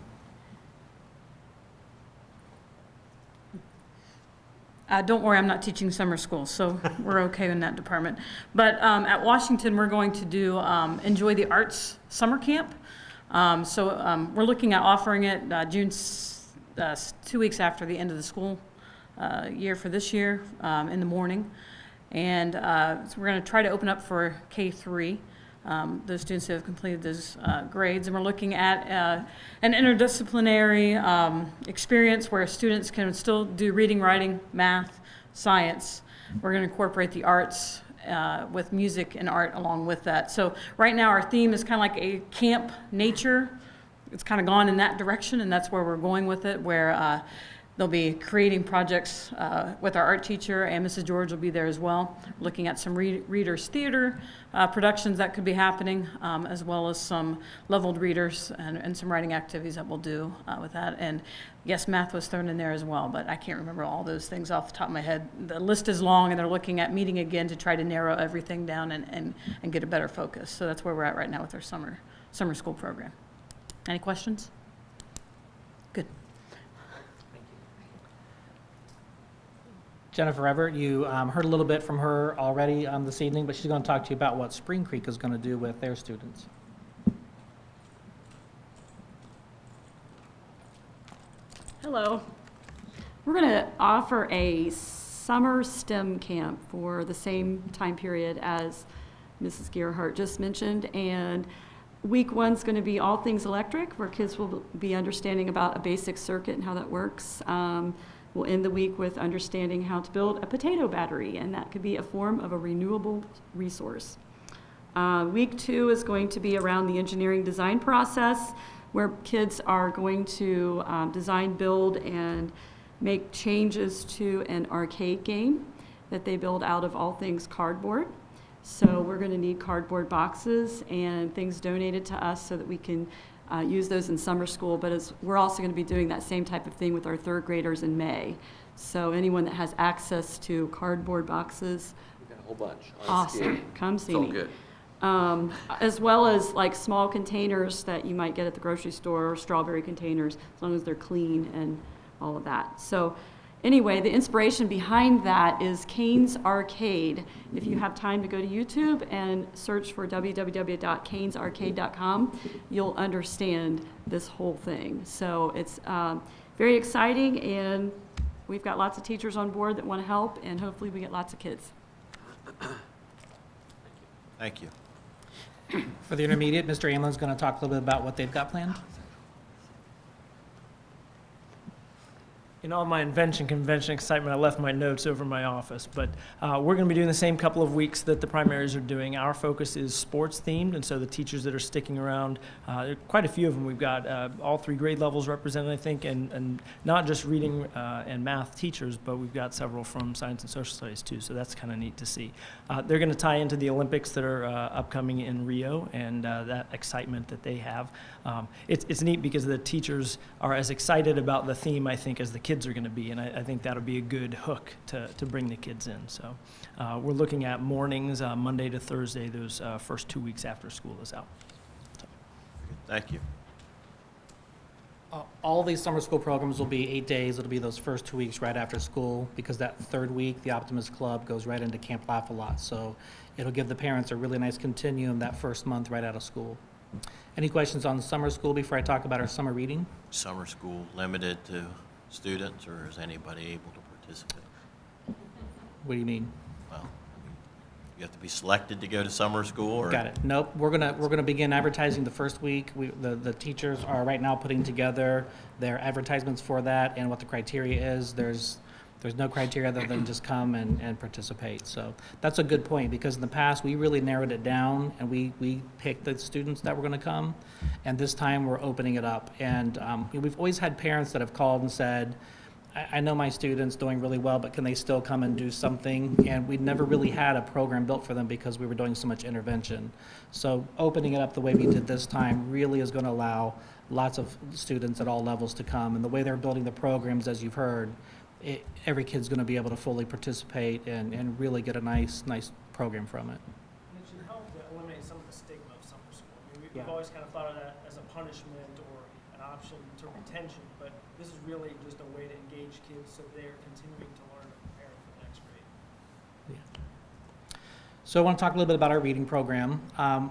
Don't worry, I'm not teaching summer school, so we're okay in that department. But at Washington, we're going to do Enjoy the Arts Summer Camp. We're looking at offering it June 2 weeks after the end of the school year for this year in the morning. And so we're going to try to open up for K-3, those students who have completed those grades. And we're looking at an interdisciplinary experience where students can still do reading, writing, math, science. We're going to incorporate the arts with music and art along with that. So right now our theme is kind of like a camp nature. It's kind of gone in that direction, and that's where we're going with it, where they'll be creating projects with our art teacher, and Mrs. George will be there as well, looking at some readers theater productions that could be happening, as well as some leveled readers and some writing activities that we'll do with that. And yes, math was thrown in there as well, but I can't remember all those things off the top of my head. The list is long, and they're looking at meeting again to try to narrow everything down and get a better focus. So that's where we're at right now with our summer school program. Any questions? Good. Jennifer Everett, you heard a little bit from her already this evening, but she's going to talk to you about what Spring Creek is going to do with their students. Hello. We're going to offer a summer STEM camp for the same time period as Mrs. Gerhardt just mentioned. And week one's going to be all things electric, where kids will be understanding about a basic circuit and how that works. We'll end the week with understanding how to build a potato battery, and that could be a form of a renewable resource. Week two is going to be around the engineering design process, where kids are going to design, build, and make changes to an arcade game that they build out of all things cardboard. So we're going to need cardboard boxes and things donated to us so that we can use those in summer school. But we're also going to be doing that same type of thing with our third graders in May. So anyone that has access to cardboard boxes, We've got a whole bunch. awesome, come see It's all me. good. As well as like small containers that you might get at the grocery store, strawberry containers, as long as they're clean and all of that. So anyway, the inspiration behind that is Kane's Arcade. If you have time to go to YouTube and search for www.canesarcade.com, you'll understand this whole thing. So it's very exciting, and we've got lots of teachers on board that want to help, and hopefully we get lots of kids. Thank you. For the intermediate, Mr. Amlin's going to talk a little bit about what they've got planned. In all my invention convention excitement, I left my notes over in my office, but we're going to be doing the same couple of weeks that the primaries are doing. Our focus is sports themed, and so the teachers that are sticking around, there are quite a few of them. We've got all three grade levels represented, I think, and not just reading and math teachers, but we've got several from science and social studies too, so that's kind of neat to see. They're going to tie into the Olympics that are upcoming in Rio, and that excitement that they have. It's neat because the teachers are as excited about the theme, I think, as the kids are going to be, and I think that'll be a good hook to bring the kids in. So we're looking at mornings, Monday to Thursday, those first 2 weeks after school is out. Thank you. All these summer school programs will be 8 days. It'll be those first 2 weeks right after school, because that third week, the Optimist Club goes right into Camp Laugh-A-Lot. So it'll give the parents a really nice continuum that first month right out of school. Any questions on summer school before I talk about our summer reading? Summer school limited to students, or is anybody able to participate? What do you mean? Well, you have to be selected to go to summer school, or? Got it. Nope. We're gonna begin advertising the first week. The teachers are right now putting together their advertisements for that and what the criteria is. There's no criteria other than just come and participate. So that's a good point, because in the past, we really narrowed it down and we picked the students that were gonna come. And this time, we're opening it up. And we've always had parents that have called and said, I know my student's doing really well, but can they still come and do something? And we never really had a program built for them because we were doing so much intervention. So opening it up the way we did this time really is gonna allow lots of students at all levels to come. And the way they're building the programs, as you've heard, every kid's going to be able to fully participate and really get a nice program from it. And it should help to eliminate some of the stigma of summer school. I mean, we've Yeah. always kind of thought of that as a punishment or an option to retention, but this is really just a way to engage kids so they're continuing to learn and prepare for the next grade. So I want to talk a little bit about our reading program.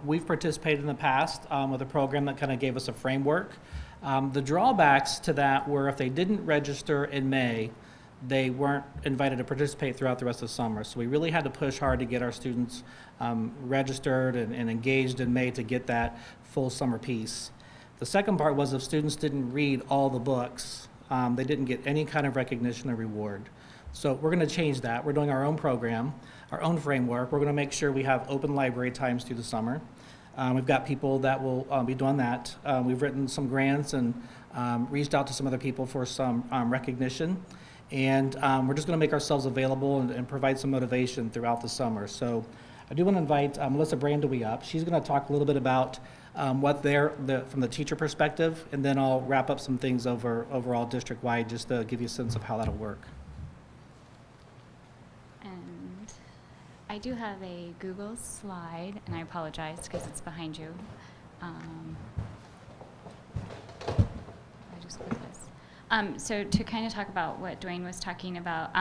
We've participated in the past with a program that kind of gave us a framework. The drawbacks to that were if they didn't register in May, they weren't invited to participate throughout the rest of the summer. So we really had to push hard to get our students registered and engaged in May to get that full summer piece. The second part was if students didn't read all the books, they didn't get any kind of recognition or reward. So we're going to change that. We're doing our own program, our own framework. We're going to make sure we have open library times through the summer. We've got people that will be doing that. We've written some grants and reached out to some other people for some recognition. And we're just going to make ourselves available and provide some motivation throughout the summer. So I do want to invite Melissa Brandowy up. She's going to talk a little bit about what from the teacher perspective, and then I'll wrap up some things overall district-wide just to give you a sense of how that'll work. And I do have a Google slide, and I apologize because it's behind you. I just put this. So to kind of talk about what Dwayne was talking about,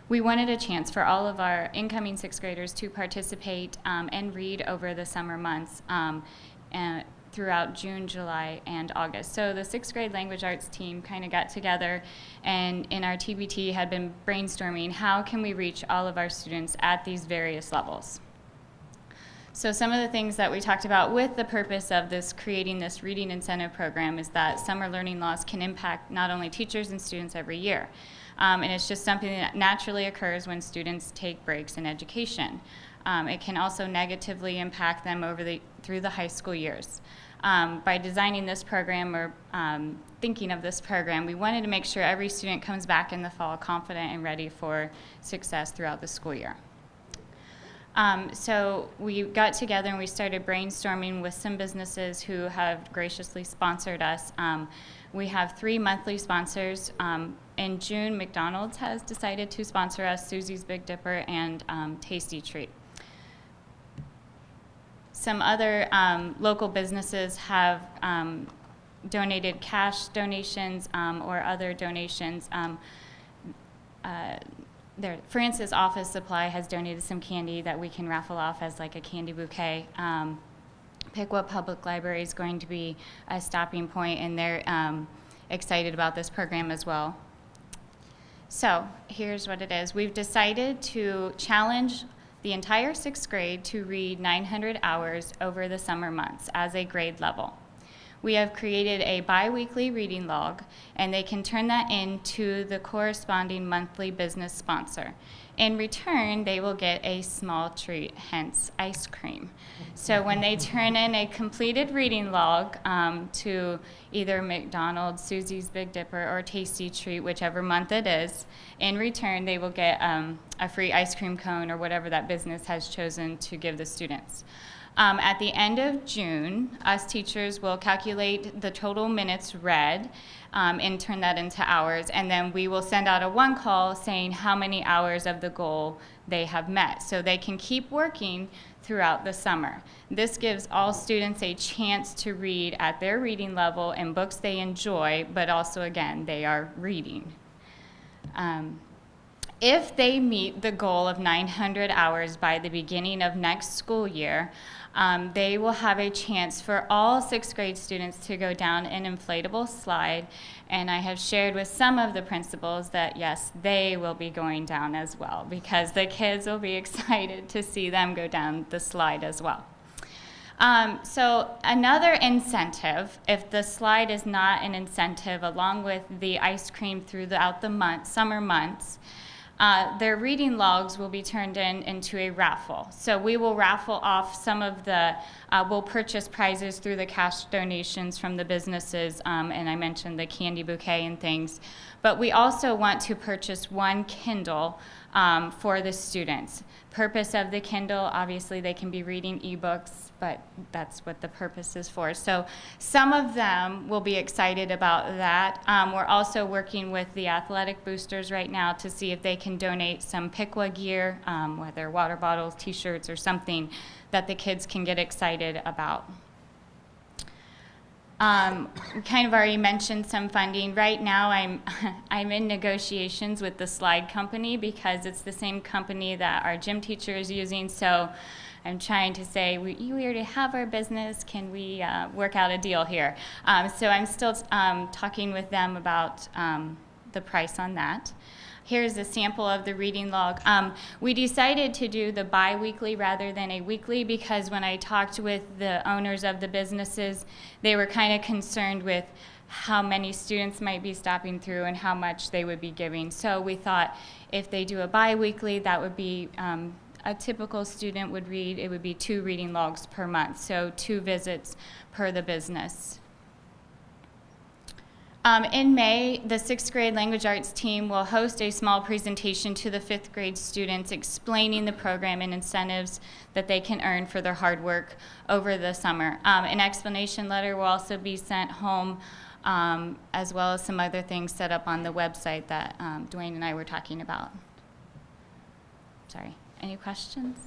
We wanted a chance for all of our incoming sixth graders to participate and read over the summer months and throughout June, July, and August. So the sixth grade language arts team kind of got together and in our TBT had been brainstorming how can we reach all of our students at these various levels. So some of the things that we talked about with the purpose of this creating this reading incentive program is that summer learning loss can impact not only teachers and students every year. And it's just something that naturally occurs when students take breaks in education. It can also negatively impact them through the high school years. By designing this program or thinking of this program, we wanted to make sure every student comes back in the fall confident and ready for success throughout the school year. So we got together and we started brainstorming with some businesses who have graciously sponsored us. We have 3 monthly sponsors. In June, McDonald's has decided to sponsor us, Susie's Big Dipper, and Tasty Treat. Some other local businesses have donated cash donations or other donations. Francis Office Supply has donated some candy that we can raffle off as like a candy bouquet. Piqua Public Library is going to be a stopping point, and they're excited about this program as well. So here's what it is. We've decided to challenge the entire 6th grade to read 900 hours over the summer months as a grade level. We have created a bi-weekly reading log, and they can turn that into the corresponding monthly business sponsor. In return, they will get a small treat, hence ice cream. So when they turn in a completed reading log to either McDonald's, Susie's Big Dipper, or Tasty Treat, whichever month it is, in return they will get a free ice cream cone or whatever that business has chosen to give the students. At the end of June, us teachers will calculate the total minutes read and turn that into hours, and then we will send out a one call saying how many hours of the goal they have met, so they can keep working throughout the summer. This gives all students a chance to read at their reading level in books they enjoy, but also, again, they are reading. If they meet the goal of 900 hours by the beginning of next school year, they will have a chance for all 6th grade students to go down an inflatable slide, and I have shared with some of the principals that yes, they will be going down as well, because the kids will be excited to see them go down the slide as well. So another incentive, if the slide is not an incentive, along with the ice cream throughout the summer months, their reading logs will be turned into a raffle. So we will raffle off some of we'll purchase prizes through the cash donations from the businesses, and I mentioned the candy bouquet and things. But we also want to purchase 1 Kindle for the students. Purpose of the Kindle, obviously they can be reading ebooks, but that's what the purpose is for. So some of them will be excited about that. We're also working with the athletic boosters right now to see if they can donate some Piqua gear, whether water bottles, t-shirts, or something that the kids can get excited about. We kind of already mentioned some funding. Right now I'm in negotiations with the slide company because it's the same company that our gym teacher is using, so I'm trying to say, we already have our business, can we work out a deal here? So I'm still talking with them about the price on that. Here's a sample of the reading log. We decided to do the bi-weekly rather than a weekly because when I talked with the owners of the businesses, they were kind of concerned with how many students might be stopping through and how much they would be giving. So we thought if they do a bi-weekly, that would be a typical student would read, it would be 2 reading logs per month, so 2 visits per the business. In May, the 6th grade language arts team will host a small presentation to the 5th grade students explaining the program and incentives that they can earn for their hard work over the summer. An explanation letter will also be sent home, as well as some other things set up on the website that Dwayne and I were talking about. Sorry, any questions?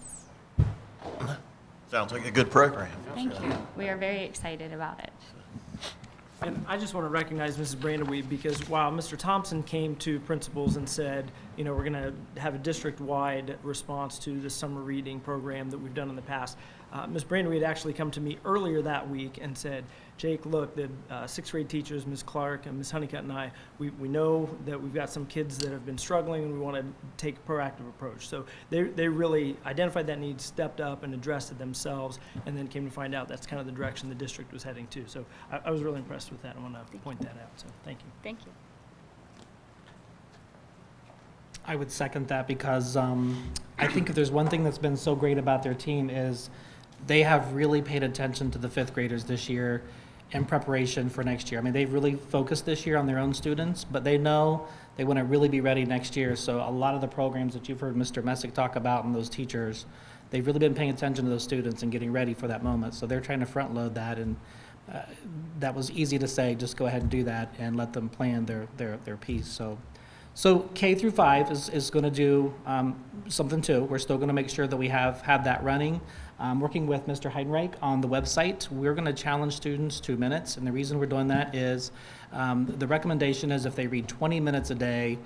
Sounds like a good program. Thank you. We are very excited about it. And I just want to recognize Mrs. Brandeweed because while Mr. Thompson came to principals and said, you know, we're going to have a district-wide response to the summer reading program that we've done in the past, Ms. Brandeweed actually come to me earlier that week and said, Jake, look, the sixth grade teachers, Ms. Clark and Ms. Honeycutt and I, we know that we've got some kids that have been struggling and we want to take a proactive approach. So they really identified that need, stepped up and addressed it themselves, and then came to find out that's kind of the direction the district was heading to. So I was really impressed with that. I want to point that out. So thank you. Thank you. I would second that because I think if there's one thing that's been so great about their team is they have really paid attention to the fifth graders this year in preparation for next year. I mean, they've really focused this year on their own students, but they know they want to really be ready next year. So a lot of the programs that you've heard Mr. Messick talk about and those teachers, they've really been paying attention to those students and getting ready for that moment. So they're trying to front load that, and that was easy to say, just go ahead and do that and let them plan their piece. So K through 5 is going to do something too. We're still going to make sure that we have that running. Working with Mr. Heidenreich on the website, we're going to challenge students 2 minutes, and the reason we're doing that is the recommendation is if they read 20 minutes a day,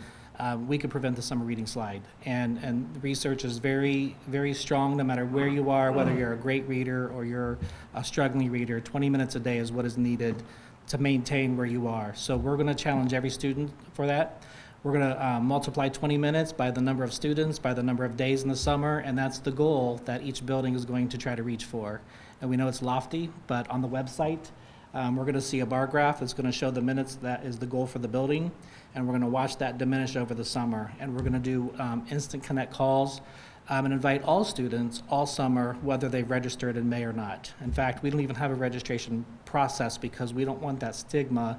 we could prevent the summer reading slide. And the research is very, very strong no matter where you are, whether you're a great reader or you're a struggling reader. 20 minutes a day is what is needed to maintain where you are. So we're going to challenge every student for that. We're going to multiply 20 minutes by the number of students, by the number of days in the summer, and that's the goal that each building is going to try to reach for. And we know it's lofty, but on the website, we're going to see a bar graph that's going to show the minutes that is the goal for the building, and we're going to watch that diminish over the summer. And we're going to do instant connect calls and invite all students all summer, whether they've registered in May or not. In fact, we don't even have a registration process because we don't want that stigma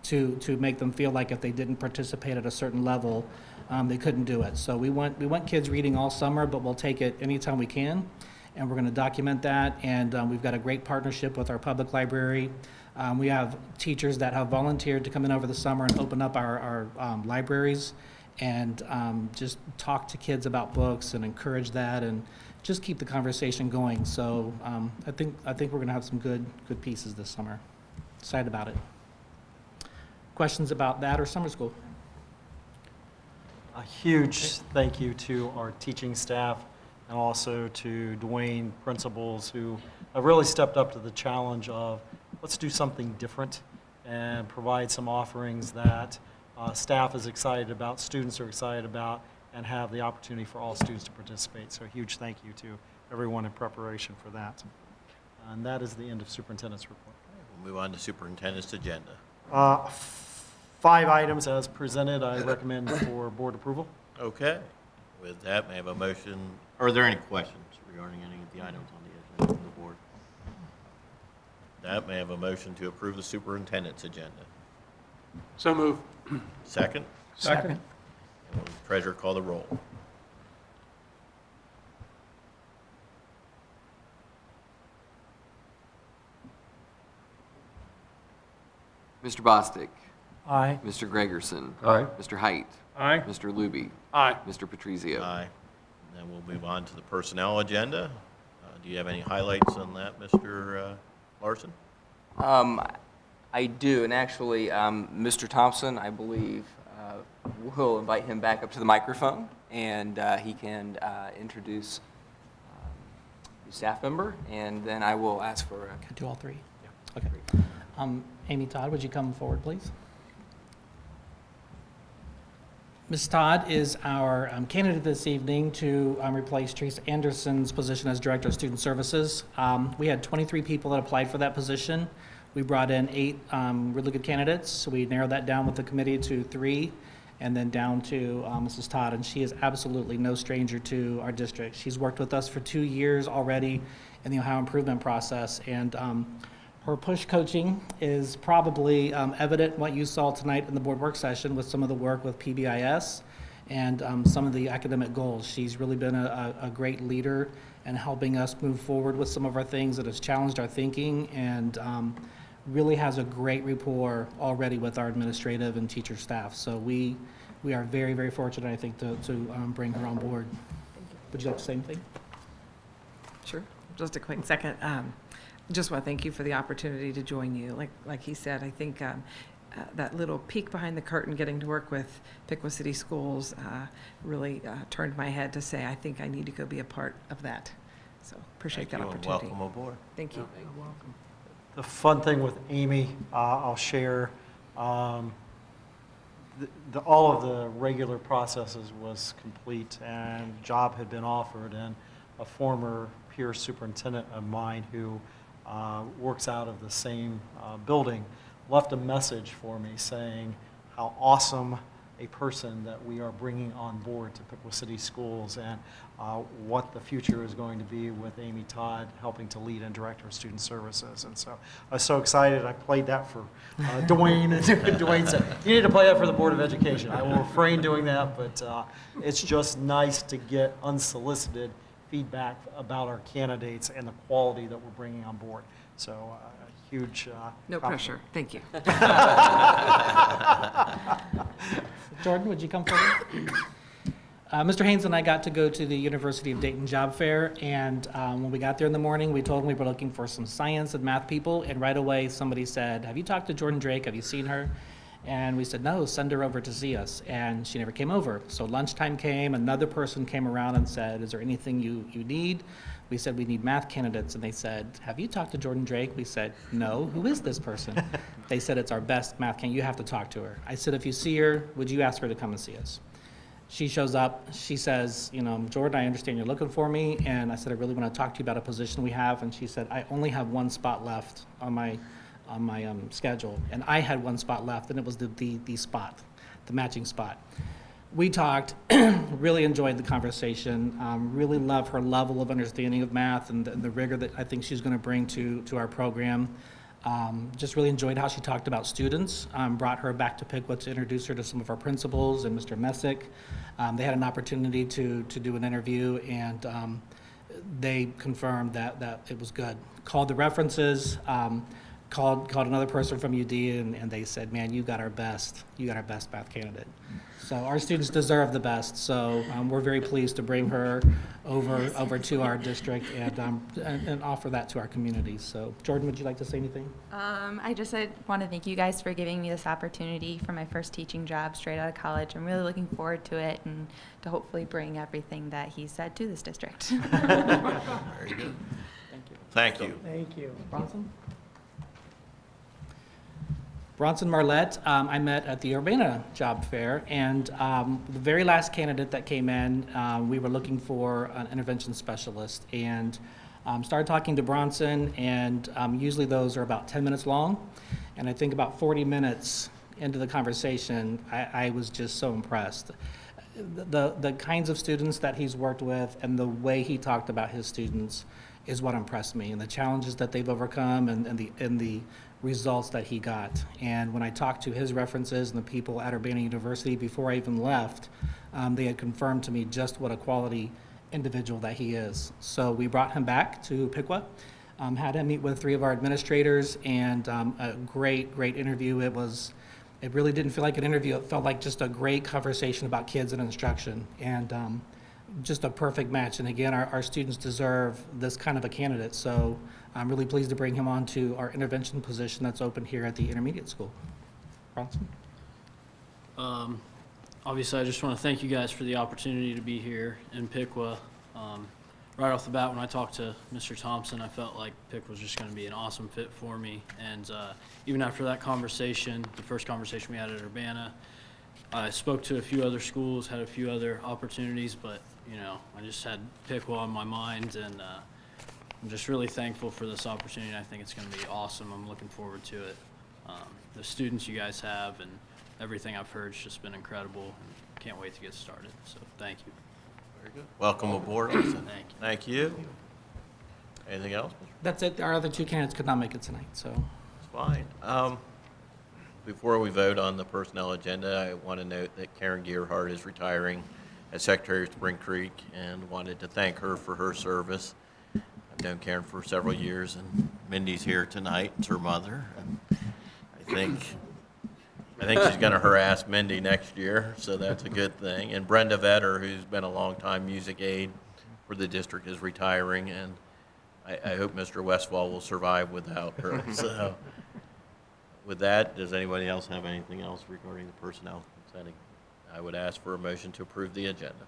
to make them feel like if they didn't participate at a certain level, they couldn't do it. So we want kids reading all summer, but we'll take it anytime we can, and we're going to document that. And we've got a great partnership with our public library. We have teachers that have volunteered to come in over the summer and open up our libraries and just talk to kids about books and encourage that and just keep the conversation going. So I think we're going to have some good pieces this summer. Excited about it. Questions about that or summer school? A huge thank you to our teaching staff and also to Dwayne principals who have really stepped up to the challenge of let's do something different and provide some offerings that staff is excited about, students are excited about, and have the opportunity for all students to participate. So a huge thank you to everyone in preparation for that. And that is the end of superintendent's report. We'll move on to superintendent's agenda. 5 items as presented, I recommend for board approval. Okay. With that, may I have a motion? Are there any questions regarding any of the items on the agenda from the board? That may I have a motion to approve the superintendent's agenda. So move. Second? Second. And will the treasurer call the roll? Mr. Bostic. Aye. Mr. Gregerson. Aye. Mr. Height. Aye. Mr. Luby. Aye. Mr. Patrizio. Aye. And then we'll move on to the personnel agenda. Do you have any highlights on that, Mr. Larson? I do, and actually, Mr. Thompson, I believe, we'll invite him back up to the microphone, and he can introduce the staff member, and then I will ask for Can I do all 3? Yeah. Okay. Amy Todd, would you come forward, please? Ms. Todd is our candidate this evening to replace Teresa Anderson's position as Director of Student Services. We had 23 people that applied for that position. We brought in 8 really good candidates, so we narrowed that down with the committee to 3, and then down to Mrs. Todd, and she is absolutely no stranger to our district. She's worked with us for 2 years already in the Ohio Improvement process, and her push coaching is probably evident in what you saw tonight in the board work session with some of the work with PBIS and some of the academic goals. She's really been a great leader in helping us move forward with some of our things that has challenged our thinking, and really has a great rapport already with our administrative and teacher staff. So we are very, very fortunate, I think, to bring her on board. Would you like to say anything? Sure. Just a quick second. just want to thank you for the opportunity to join you. Like he said, I think that little peek behind the curtain, getting to work with Piqua City Schools, really turned my head to say, I think I need to go be a part of that. So appreciate that opportunity. Welcome aboard. Thank you. You're welcome. The fun thing with Amy, I'll share, all of the regular processes was complete, and job had been offered, and a former peer superintendent of mine who works out of the same building left a message for me saying how awesome a person that we are bringing on board to Piqua City Schools, and what the future is going to be with Amy Todd helping to lead and direct our student services. And so I was so excited. I played that for Dwayne, and Dwayne said, you need to play that for the Board of Education. I will refrain doing that, but it's just nice to get unsolicited feedback about our candidates and the quality that we're bringing on board. So huge No pressure. Thank you. Jordan, would you come forward? Mr. Haynes and I got to go to the University of Dayton Job Fair, and when we got there in the morning, we told them we were looking for some science and math people, and right away somebody said, have you talked to Jordan Drake? Have you seen her? And we said, no, send her over to see us, and she never came over. So lunchtime came, another person came around and said, is there anything you need? We said, we need math candidates, and they said, have you talked to Jordan Drake? We said, no, who is this person? They said, it's our best math candidate, you have to talk to her. I said, if you see her, would you ask her to come and see us? She shows up, she says, Jordan, I understand you're looking for me, and I said, I really want to talk to you about a position we have, and she said, I only have one spot left on my schedule, and I had one spot left, and it was the spot, the matching spot. We talked, really enjoyed the conversation, really love her level of understanding of math and the rigor that I think she's going to bring to our program. Just really enjoyed how she talked about students, brought her back to Piqua to introduce her to some of our principals and Mr. Messick. They had an opportunity to do an interview, and they confirmed that it was good. Called the references, called another person from UD, and they said, man, you got our best math candidate. So our students deserve the best, so we're very pleased to bring her over to our district and offer that to our community. So Jordan, would you like to say anything? I want to thank you guys for giving me this opportunity for my first teaching job straight out of college. I'm really looking forward to it and to hopefully bring everything that he said to this district. Very good. Thank you. Thank you. Bronson? Bronson Marlette, I met at the Urbana Job Fair, and the very last candidate that came in, we were looking for an intervention specialist, and started talking to Bronson, and usually those are about 10 minutes long, and I think about 40 minutes into the conversation, I was just so impressed. The kinds of students that he's worked with and the way he talked about his students is what impressed me, and the challenges that they've overcome and the results that he got. And when I talked to his references and the people at Urbana University before I even left, they had confirmed to me just what a quality individual that he is. So we brought him back to Piqua, had him meet with 3 of our administrators, and a great interview. It really didn't feel like an interview. It felt like just a great conversation about kids and instruction, and just a perfect match. And again, our students deserve this kind of a candidate. So I'm really pleased to bring him on to our intervention position that's open here at the intermediate school. Bronson? Obviously, I just want to thank you guys for the opportunity to be here in Piqua. Right off the bat, when I talked to Mr. Thompson, I felt like Piqua was just going to be an awesome fit for me. And even after that conversation, the first conversation we had at Urbana, I spoke to a few other schools, had a few other opportunities, but I just had Piqua on my mind, and I'm just really thankful for this opportunity. I think it's going to be awesome. I'm looking forward to it. The students you guys have and everything I've heard has just been incredible, and can't wait to get started. So thank you. Very good. Welcome aboard. Thank you. Anything else? That's it. Our other 2 candidates could not make it tonight, so. It's fine. Before we vote on the personnel agenda, I want to note that Karen Gearhart is retiring as Secretary of Spring Creek, and wanted to thank her for her service. I've known Karen for several years, and Mindy's here tonight. It's her mother, and I think she's going to harass Mindy next year, so that's a good thing. And Brenda Vetter, who's been a long-time music aide for the district, is retiring, and I hope Mr. Westfall will survive without her. So with that, does anybody else have anything else regarding the personnel setting? I would ask for a motion to approve the agenda.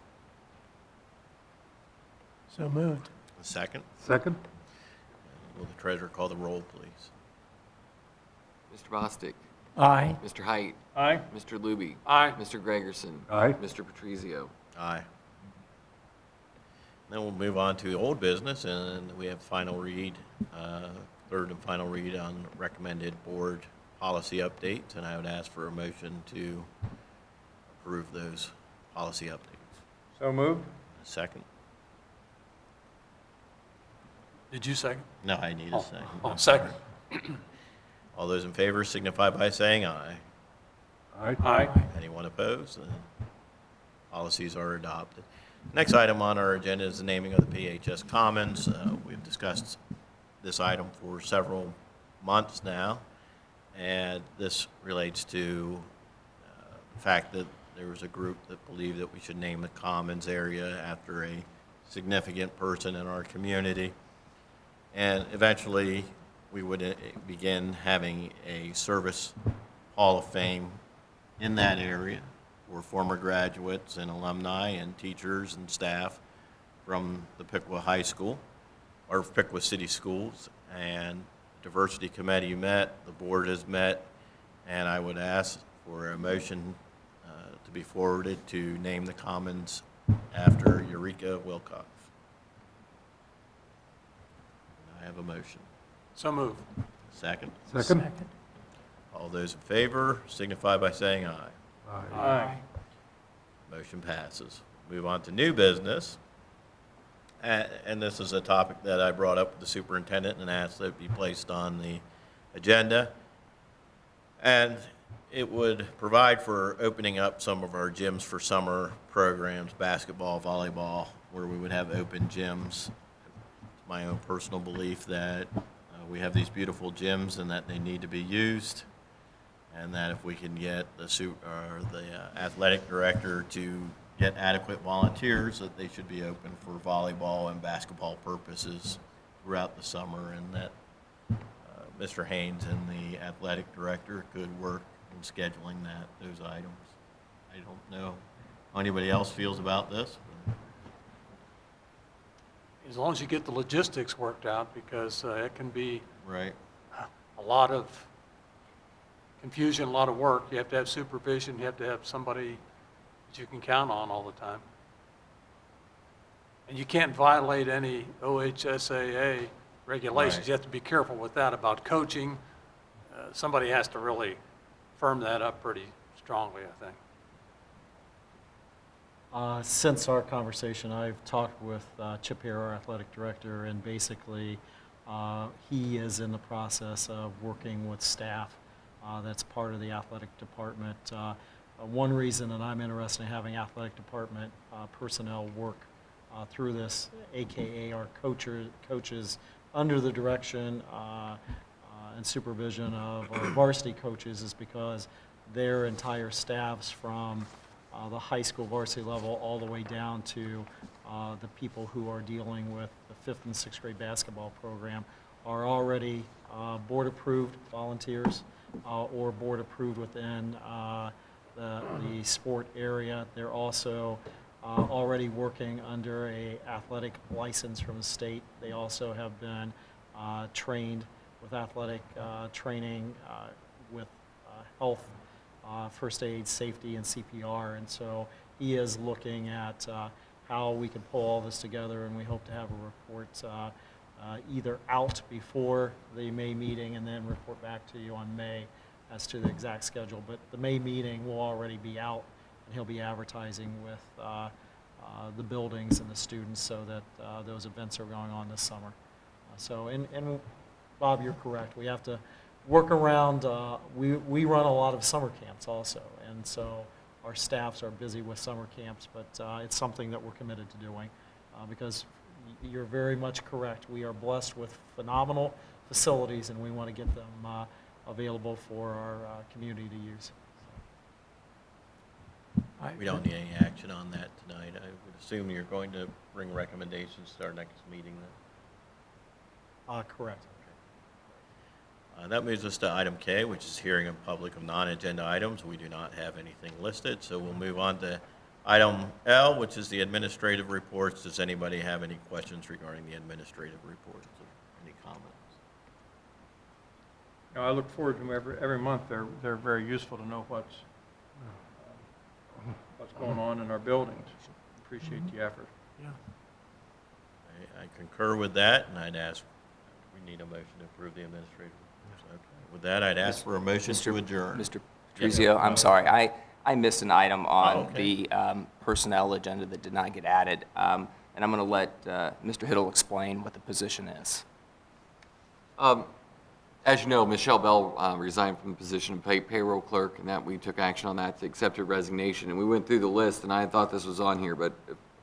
So moved. A second? Second? Will the treasurer call the roll, please? Mr. Bostic. Aye. Mr. Height. Aye. Mr. Luby. Aye. Mr. Gregerson. Aye. Mr. Patrizio. Aye. Then we'll move on to old business, and we have final read, third and final read on recommended board policy updates, and I would ask for a motion to approve those policy updates. So moved. A second? Did you second? No, I need a second. Oh, second. All those in favor signify by saying aye. Aye. Anyone opposed? The policies are adopted. Next item on our agenda is the naming of the PHS Commons. We've discussed this item for several months now, and this relates to the fact that there was a group that believed that we should name the Commons area after a significant person in our community. And eventually, we would begin having a service hall of fame in that area for former graduates and alumni and teachers and staff from the Piqua High School, or Piqua City Schools. And Diversity Committee met, the board has met, and I would ask for a motion to be forwarded to name the Commons after Eureka Wilcox. I have a motion. So move. Second? Second? All those in favor signify by saying aye. Aye. Motion passes. Move on to new business. And this is a topic that I brought up with the superintendent and asked that it be placed on the agenda. And it would provide for opening up some of our gyms for summer programs, basketball, volleyball, where we would have open gyms. It's my own personal belief that we have these beautiful gyms and that they need to be used, and that if we can get the athletic director to get adequate volunteers, that they should be open for volleyball and basketball purposes throughout the summer, and that Mr. Haynes and the athletic director could work in scheduling those items. I don't know how anybody else feels about this. As long as you get the logistics worked out, because it can be Right. a lot of confusion, a lot of work. You have to have supervision. You have to have somebody that you can count on all the time. And you can't violate any OHSAA regulations. Right. You have to be careful with that about coaching. Somebody has to really firm that up pretty strongly, I think. Since our conversation, I've talked with Chip Hare, our athletic director, and basically he is in the process of working with staff that's part of the athletic department. One reason that I'm interested in having athletic department personnel work through this, AKA our coaches, under the direction and supervision of our varsity coaches, is because their entire staffs from the high school varsity level all the way down to the people who are dealing with the 5th and 6th grade basketball program are already board-approved volunteers or board-approved within the sport area. They're also already working under a athletic license from the state. They also have been trained with athletic training with health, first aid, safety, and CPR. And so he is looking at how we can pull all this together, and we hope to have a report either out before the May meeting and then report back to you on May as to the exact schedule. But the May meeting will already be out, and he'll be advertising with the buildings and the students so that those events are going on this summer. And Bob, you're correct. We have to work around, we run a lot of summer camps also, and so our staffs are busy with summer camps, but it's something that we're committed to doing because you're very much correct. We are blessed with phenomenal facilities, and we want to get them available for our community to use. We don't need any action on that tonight. I would assume you're going to bring recommendations to our next meeting then. Correct. That moves us to item K, which is hearing in public of non-agenda items. We do not have anything listed, so we'll move on to item L, which is the administrative reports. Does anybody have any questions regarding the administrative reports? Any comments? You know, I look forward to them every month. They're very useful to know what's going on in our buildings. Appreciate the effort. Yeah. I concur with that, and I'd ask, we need a motion to approve the administrative reports. Okay. With that, I'd ask for a motion to adjourn. Mr. Patrizio, I'm sorry, I missed an item on okay. the personnel agenda that did not get added, and I'm going to let Mr. Hiddle explain what the position is. As you know, Michelle Bell resigned from the position of payroll clerk, and that we took action on that to accept her resignation. And we went through the list, and I thought this was on here, but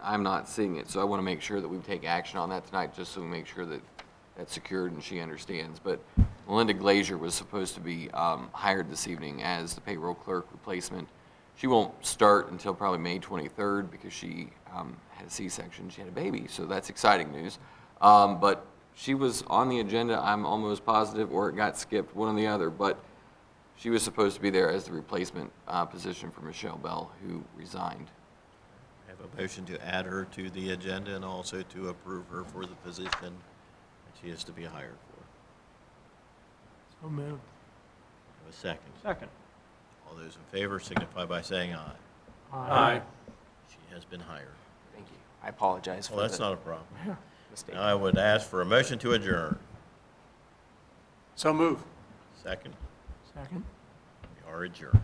I'm not seeing it. So I want to make sure that we take action on that tonight, just so we make sure that that's secured and she understands. But Melinda Glazier was supposed to be hired this evening as the payroll clerk replacement. She won't start until probably May 23rd because she had a C-section. She had a baby, so that's exciting news. But she was on the agenda, I'm almost positive, or it got skipped, one or the other, but she was supposed to be there as the replacement position for Michelle Bell, who resigned. I have a motion to add her to the agenda and also to approve her for the position that she is to be hired for. So moved. Have a second. Second. All those in favor signify by saying aye. Aye. She has been hired. Thank you. I apologize for Well, that's the not a problem. mistake. Now I would ask for a motion to adjourn. So move. Second. Second. We are adjourned.